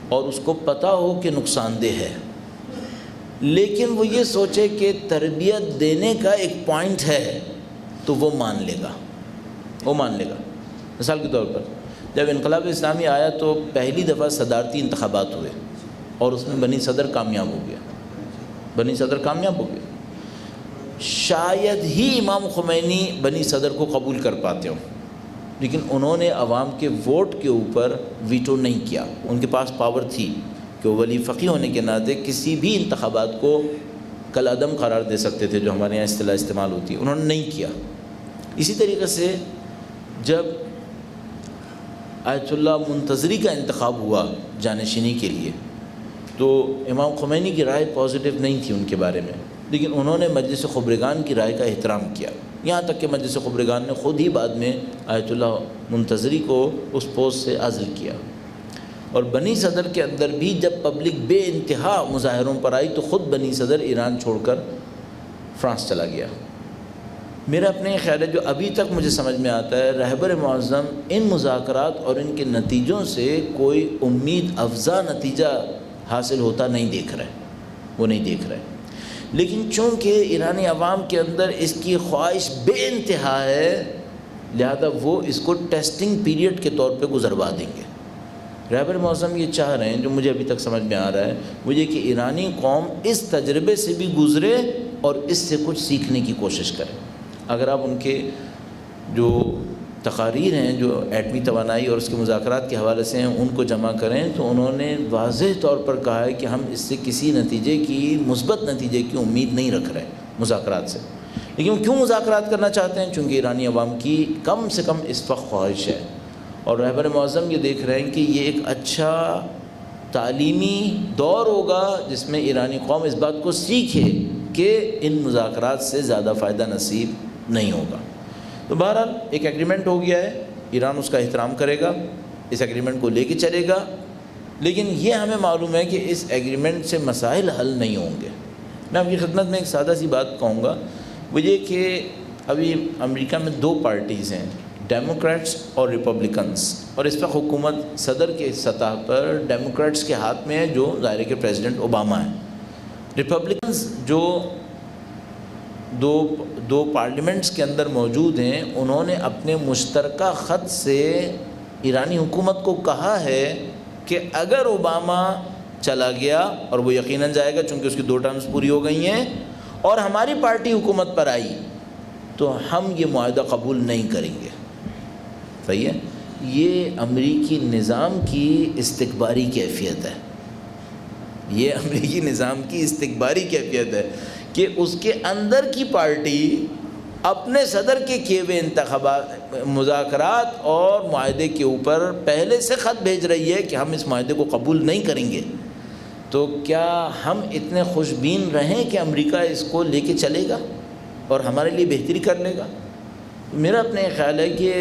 اور اس کو پتہ ہو کہ نقصان دہ ہے، لیکن وہ یہ سوچے کہ تربیت دینے کا ایک پوائنٹ ہے تو وہ مان لے گا، وہ مان لے گا. مثال کے طور پر جب انقلاب اسلامی آیا تو پہلی دفعہ صدارتی انتخابات ہوئے اور اس میں بنی صدر کامیاب ہو گیا، بنی صدر کامیاب ہو گیا. شاید ہی امام خمینی بنی صدر کو قبول کر پاتے ہوں، لیکن انہوں نے عوام کے ووٹ کے اوپر ویٹو نہیں کیا. ان کے پاس پاور تھی کہ وہ ولی فقی ہونے کے ناطے کسی بھی انتخابات کو کالعدم قرار دے سکتے تھے، جو ہمارے یہاں اصطلاح استعمال ہوتی ہے، انہوں نے نہیں کیا. اسی طریقے سے جب آیت اللہ منتظری کا انتخاب ہوا جانشینی کے لیے تو امام خمینی کی رائے پازیٹیو نہیں تھی ان کے بارے میں، لیکن انہوں نے مجلس خبرگان کی رائے کا احترام کیا، یہاں تک کہ مجلس خبرگان نے خود ہی بعد میں آیت اللہ منتظری کو اس پوسٹ سے عزل کیا. اور بنی صدر کے اندر بھی جب پبلک بے انتہا مظاہروں پر آئی تو خود بنی صدر ایران چھوڑ کر فرانس چلا گیا. میرا اپنے خیال ہے جو ابھی تک مجھے سمجھ میں آتا ہے، رہبر معظم ان مذاکرات اور ان کے نتیجوں سے کوئی امید افزا نتیجہ حاصل ہوتا نہیں دیکھ رہے، وہ نہیں دیکھ رہے. لیکن چونکہ ایرانی عوام کے اندر اس کی خواہش بے انتہا ہے، لہذا وہ اس کو ٹیسٹنگ پیریڈ کے طور پہ گزروا دیں گے. رہبر معظم یہ چاہ رہے ہیں، جو مجھے ابھی تک سمجھ میں آ رہا ہے، وہ یہ کہ ایرانی قوم اس تجربے سے بھی گزرے اور اس سے کچھ سیکھنے کی کوشش کرے. اگر آپ ان کے جو تقاریر ہیں جو ایٹمی توانائی اور اس کے مذاکرات کے حوالے سے ہیں ان کو جمع کریں تو انہوں نے واضح طور پر کہا ہے کہ ہم اس سے کسی نتیجے کی، مثبت نتیجے کی امید نہیں رکھ رہے مذاکرات سے. لیکن وہ کیوں مذاکرات کرنا چاہتے ہیں؟ چونکہ ایرانی عوام کی کم سے کم اس وقت خواہش ہے، اور رہبر معظم یہ دیکھ رہے ہیں کہ یہ ایک اچھا تعلیمی دور ہوگا جس میں ایرانی قوم اس بات کو سیکھے کہ ان مذاکرات سے زیادہ فائدہ نصیب نہیں ہوگا. تو بہرحال ایک ایگریمنٹ ہو گیا ہے، ایران اس کا احترام کرے گا، اس ایگریمنٹ کو لے کے چلے گا، لیکن یہ ہمیں معلوم ہے کہ اس ایگریمنٹ سے مسائل حل نہیں ہوں گے. میں آپ کی خدمت میں ایک سادہ سی بات کہوں گا، وہ یہ کہ ابھی امریکہ میں دو پارٹیز ہیں، ڈیموکریٹس اور ریپبلکنس، اور اس وقت حکومت صدر کے سطح پر ڈیموکریٹس کے ہاتھ میں ہے جو ظاہر ہے کہ پریزیڈنٹ اوباما ہے. ریپبلکنس جو دو پارلیمنٹس کے اندر موجود ہیں، انہوں نے اپنے مشترکہ خط سے ایرانی حکومت کو کہا ہے کہ اگر اوباما چلا گیا، اور وہ یقیناً جائے گا چونکہ اس کی 2 ٹرمز پوری ہو گئی ہیں، اور ہماری پارٹی حکومت پر آئی تو ہم یہ معاہدہ قبول نہیں کریں گے. صحیح ہے؟ یہ امریکی نظام کی استکباری کیفیت ہے، یہ امریکی نظام کی استکباری کیفیت ہے کہ اس کے اندر کی پارٹی اپنے صدر کے کیے ہوئے انتخابات، مذاکرات اور معاہدے کے اوپر پہلے سے خط بھیج رہی ہے کہ ہم اس معاہدے کو قبول نہیں کریں گے. تو کیا ہم اتنے خوش بین رہیں کہ امریکہ اس کو لے کے چلے گا اور ہمارے لیے بہتری کر لے گا؟ میرا اپنے خیال ہے کہ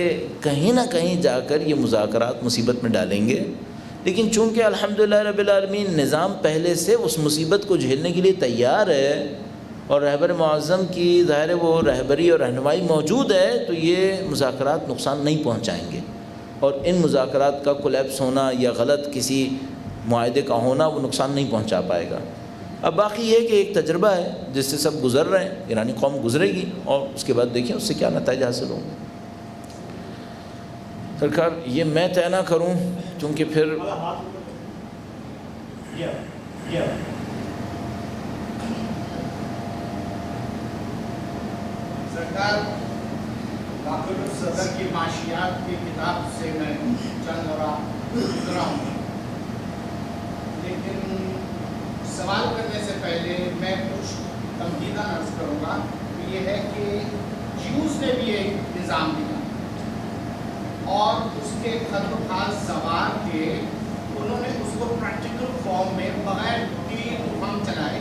کہیں نہ کہیں جا کر یہ مذاکرات مصیبت میں ڈالیں گے. لیکن چونکہ الحمدللہ رب العالمین نظام پہلے سے اس مصیبت کو جھیلنے کے لیے تیار ہے اور رہبر معظم کی ظاہر وہ رہبری اور رہنمائی موجود ہے، تو یہ مذاکرات نقصان نہیں پہنچائیں گے، اور ان مذاکرات کا کولیپس ہونا یا غلط کسی معاہدے کا ہونا وہ نقصان نہیں پہنچا پائے گا. اب باقی یہ کہ ایک تجربہ ہے جس سے سب گزر رہے ہیں، ایرانی قوم گزرے گی اور اس کے بعد دیکھیں اس سے کیا نتائج حاصل ہوں گے. سرکار یہ میں طے نہ کروں کیونکہ پھر سرکار باقر الصدر کی معاشیات کی کتاب سے میں چند گزرا ہوں، لیکن سوال کرنے سے پہلے میں کچھ تمہیداً عرض کروں گا. یہ ہے کہ جیوز نے بھی ایک نظام دیا اور اس کے خط و خاص سوار کے انہوں نے اس کو پریکٹیکل فارم میں بغیر تیر طوفان چلائے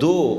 2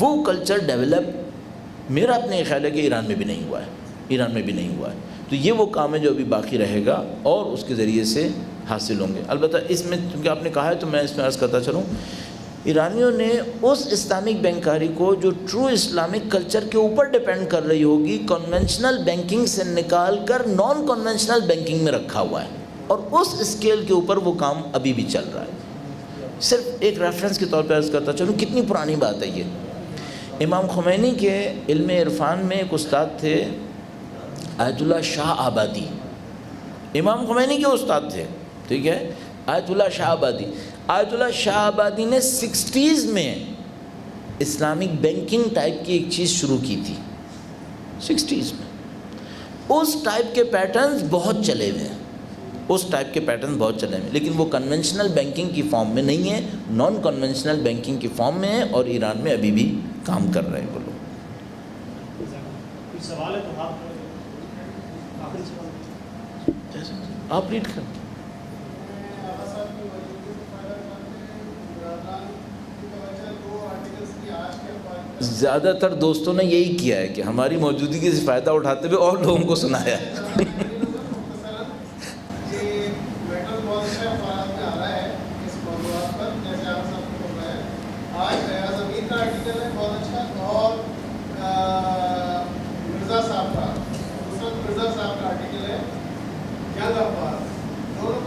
وہ کلچر ڈیولپ میرا اپنے خیال ہے کہ ایران میں بھی نہیں ہوا ہے، ایران میں بھی نہیں ہوا ہے. تو یہ وہ کام ہے جو ابھی باقی رہے گا اور اس کے ذریعے سے حاصل ہوں گے. البتہ اس میں چونکہ آپ نے کہا ہے تو میں اس میں عرض کرتا چلوں، ایرانیوں نے اس اسلامک بینکاری کو جو ٹرو اسلامک کلچر کے اوپر ڈیپینڈ کر رہی ہوگی، کنونشنل بینکنگ سے نکال کر نان کنونشنل بینکنگ میں رکھا ہوا ہے، اور اس اسکیل کے اوپر وہ کام ابھی بھی چل رہا ہے. صرف ایک ریفرنس کے طور پہ عرض کرتا چلوں، کتنی پرانی بات ہے یہ. امام خمینی کے علم عرفان میں ایک استاد تھے آیت اللہ شاہ آبادی، امام خمینی کے استاد تھے، ٹھیک ہے، آیت اللہ شاہ آبادی. آیت اللہ شاہ آبادی نے 60s میں اسلامک بینکنگ ٹائپ کی ایک چیز شروع کی تھی، 60s میں. اس ٹائپ کے پیٹرنز بہت چلے ہوئے ہیں، اس ٹائپ کے پیٹرن بہت چلے ہوئے ہیں، لیکن وہ کنونشنل بینکنگ کی فارم میں نہیں ہے، نان کنونشنل بینکنگ کی فارم میں ہے، اور ایران میں ابھی بھی کام کر رہے ہیں وہ لوگ. کچھ سوال ہے تو آخری سوال آپ ریڈ کریں. زیادہ تر دوستوں نے یہی کیا ہے کہ ہماری موجودگی سے فائدہ اٹھاتے ہوئے اور لوگوں کو سنایا ہے.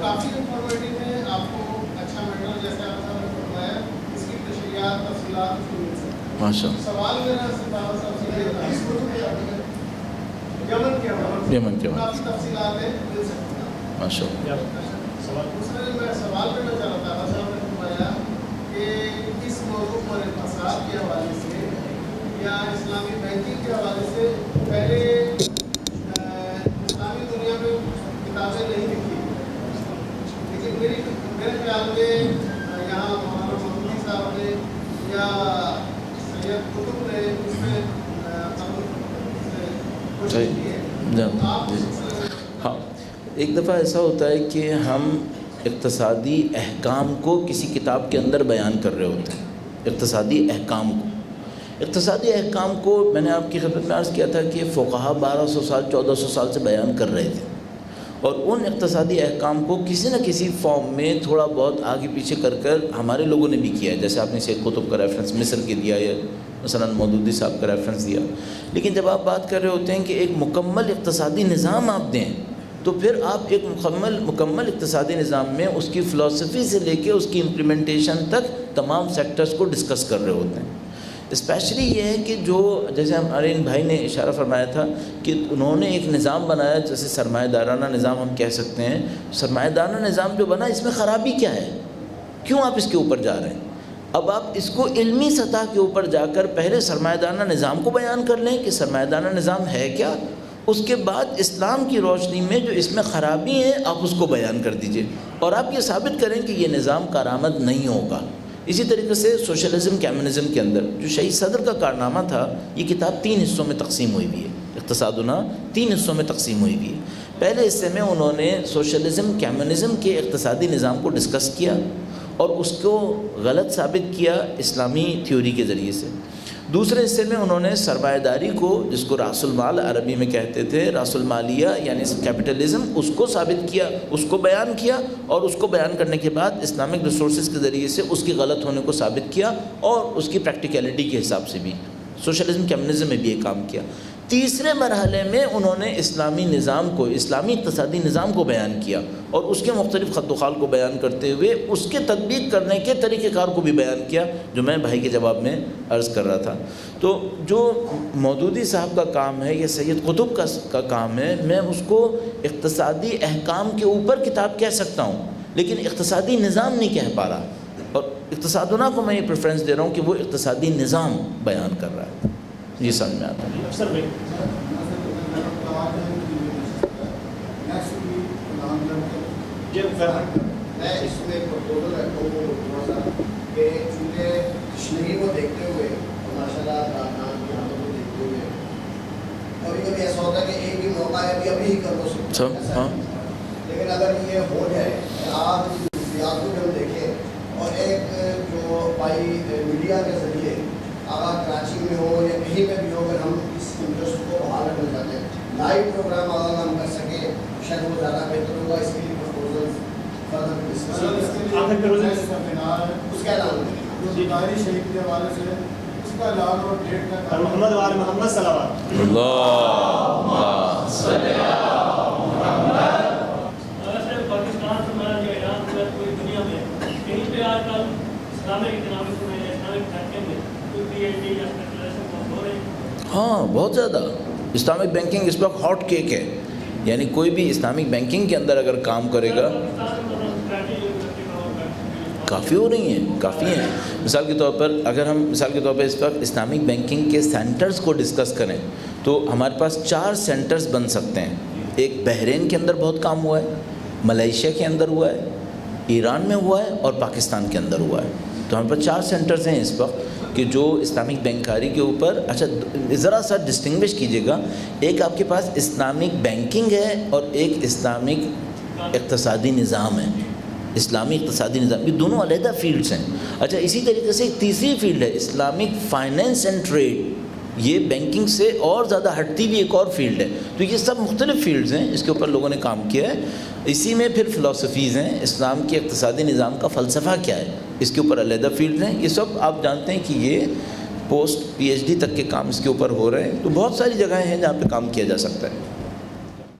کافی انفارمیٹیو ہے، آپ کو اچھا میٹر جیسے آپ صاحب نے فرمایا اس کی تشریحات تفصیلات اس کو مل سکتی ہیں. ماشاء سوال میرا صاحب سے یہ تھا، یمن کے کافی تفصیلات ہیں، مل سکتی ہیں. ماشاء اللہ. دوسرے میں سوال کرنا چاہ رہا تھا، صاحب نے فرمایا کہ اس موضوع پر اقتصاد کے حوالے سے یا اسلامی بینکنگ کے حوالے سے پہلے اسلامی دنیا میں کتابیں نہیں لکھی، میرے خیال میں یہاں مولانا مودودی صاحب نے یا سید قطب نے اس میں کوشش کی ہے. ہاں، ایک دفعہ ایسا ہوتا ہے کہ ہم اقتصادی احکام کو کسی کتاب کے اندر بیان کر رہے ہوتے ہیں. اقتصادی احکام کو میں نے آپ کی خدمت میں عرض کیا تھا کہ فقہا 1200 سال 1400 سال سے بیان کر رہے تھے، اور ان اقتصادی احکام کو کسی نہ کسی فارم میں تھوڑا بہت آگے پیچھے کر ہمارے لوگوں نے بھی کیا ہے. جیسے آپ نے سید قطب کا ریفرنس مصر کے دیا یا مثلا مودودی صاحب کا ریفرنس دیا. لیکن جب آپ بات کر رہے ہوتے ہیں کہ ایک مکمل اقتصادی نظام آپ دیں، تو پھر آپ ایک مکمل اقتصادی نظام میں اس کی فلسفی سے لے کے اس کی امپلیمنٹیشن تک تمام سیکٹرز کو ڈسکس کر رہے ہوتے ہیں. اسپیشلی یہ ہے کہ جو جیسے ہمارے ان بھائی نے اشارہ فرمایا تھا کہ انہوں نے ایک نظام بنایا، جیسے سرمایہ دارانہ نظام ہم کہہ سکتے ہیں. سرمایہ دارانہ نظام جو بنا، اس میں خرابی کیا ہے؟ کیوں آپ اس کے اوپر جا رہے ہیں؟ اب آپ اس کو علمی سطح کے اوپر جا کر پہلے سرمایہ دارانہ نظام کو بیان کر لیں کہ سرمایہ دارانہ نظام ہے کیا، اس کے بعد اسلام کی روشنی میں جو اس میں خرابی ہیں آپ اس کو بیان کر دیجئے، اور آپ یہ ثابت کریں کہ یہ نظام کارآمد نہیں ہوگا. اسی طریقے سے سوشلزم کمیونزم کے اندر جو شہید صدر کا کارنامہ تھا، یہ کتاب 3 حصوں میں تقسیم ہوئی ہوئی ہے. اقتصادنا 3 حصوں میں تقسیم ہوئی ہوئی ہے. پہلے حصے میں انہوں نے سوشلزم کمیونزم کے اقتصادی نظام کو ڈسکس کیا اور اس کو غلط ثابت کیا اسلامی تھیوری کے ذریعے سے. دوسرے حصے میں انہوں نے سرمایہ داری کو، جس کو راس المال عربی میں کہتے تھے، راس المالیہ یعنی کیپٹلزم، اس کو ثابت کیا، اس کو بیان کیا، اور اس کو بیان کرنے کے بعد اسلامک ریسورسز کے ذریعے سے اس کی غلط ہونے کو ثابت کیا، اور اس کی پریکٹیکلٹی کے حساب سے بھی سوشلزم کمیونزم میں بھی یہ کام کیا. تیسرے مرحلے میں انہوں نے اسلامی نظام کو، اسلامی اقتصادی نظام کو بیان کیا، اور اس کے مختلف خط و خال کو بیان کرتے ہوئے اس کے تطبیق کرنے کے طریقہ کار کو بھی بیان کیا، جو میں بھائی کے جواب میں عرض کر رہا تھا. تو جو مودودی صاحب کا کام ہے یا سید قطب کا کام ہے، میں اس کو اقتصادی احکام کے اوپر کتاب کہہ سکتا ہوں، لیکن اقتصادی نظام نہیں کہہ پا رہا. اور اقتصادنا کو میں یہ پریفرنس دے رہا ہوں کہ وہ اقتصادی نظام بیان کر رہا ہے. یہ سمجھ میں آتا ہے. افسر بھائی میں اس میں پرپوزل رکھتا ہوں تھوڑا سا کہ چونکہ کشمیری کو دیکھتے ہوئے ماشاء اللہ کارنام کی عادت کو دیکھتے ہوئے کبھی کبھی ایسا ہوتا ہے کہ ایک بھی موقع ہے ابھی ہی کر دو سکتے، لیکن اگر یہ ہو جائے آج کو ہم دیکھیں اور ایک جو بھائی میڈیا کے ذریعے اگر کراچی میں ہو یا کہیں پہ بھی ہو، اگر ہم اس انٹرسٹ کو بحال کرنا چاہتے ہیں، لائیو پروگرام اگر ہم کر سکیں شاید وہ زیادہ بہتر ہوگا. اس کے لیے پرپوزل اس کا اعلان شہید کے حوالے سے اس کا اعلان اور ڈیٹ کا محمد وال محمد صلوات اللہم صلی علی محمد. پاکستان سے ہمارا جو اعلان ہوا ہے پوری دنیا میں کہیں پہ آج کل اسلامک اکنامکس میں اسلامک بینکنگ میں کوئی پی ایچ ڈی یا اسپیشلائزیشن ہو رہے ہیں. ہاں بہت زیادہ. اسلامک بینکنگ اس وقت ہاٹ کیک ہے. یعنی کوئی بھی اسلامک بینکنگ کے اندر اگر کام کرے گا، کافی ہو رہی ہیں، کافی ہیں. مثال کے طور پر اگر ہم اس وقت اسلامک بینکنگ کے سینٹرز کو ڈسکس کریں تو ہمارے پاس 4 سینٹرز بن سکتے ہیں. ایک بحرین کے اندر بہت کام ہوا ہے، ملائیشیا کے اندر ہوا ہے، ایران میں ہوا ہے اور پاکستان کے اندر ہوا ہے. تو ہمارے پاس 4 سینٹرز ہیں اس وقت کہ جو اسلامک بینکاری کے اوپر. اچھا ذرا سا ڈسٹنگوش کیجئے گا، ایک آپ کے پاس اسلامک بینکنگ ہے اور ایک اسلامک اقتصادی نظام ہے. اسلامی اقتصادی نظام، یہ دونوں علیحدہ فیلڈز ہیں. اچھا اسی طریقے سے ایک تیسری فیلڈ ہے اسلامک فائنینس اینڈ ٹریڈ. یہ بینکنگ سے اور زیادہ ہٹتی بھی ایک اور فیلڈ ہے. تو یہ سب مختلف فیلڈز ہیں، اس کے اوپر لوگوں نے کام کیا ہے. اسی میں پھر فلسفیز ہیں، اسلام کے اقتصادی نظام کا فلسفہ کیا ہے، اس کے اوپر علیحدہ فیلڈز ہیں. یہ سب آپ جانتے ہیں کہ یہ پوسٹ پی ایچ ڈی تک کے کام اس کے اوپر ہو رہے ہیں. تو بہت ساری جگہیں ہیں جہاں پہ کام کیا جا سکتا ہے.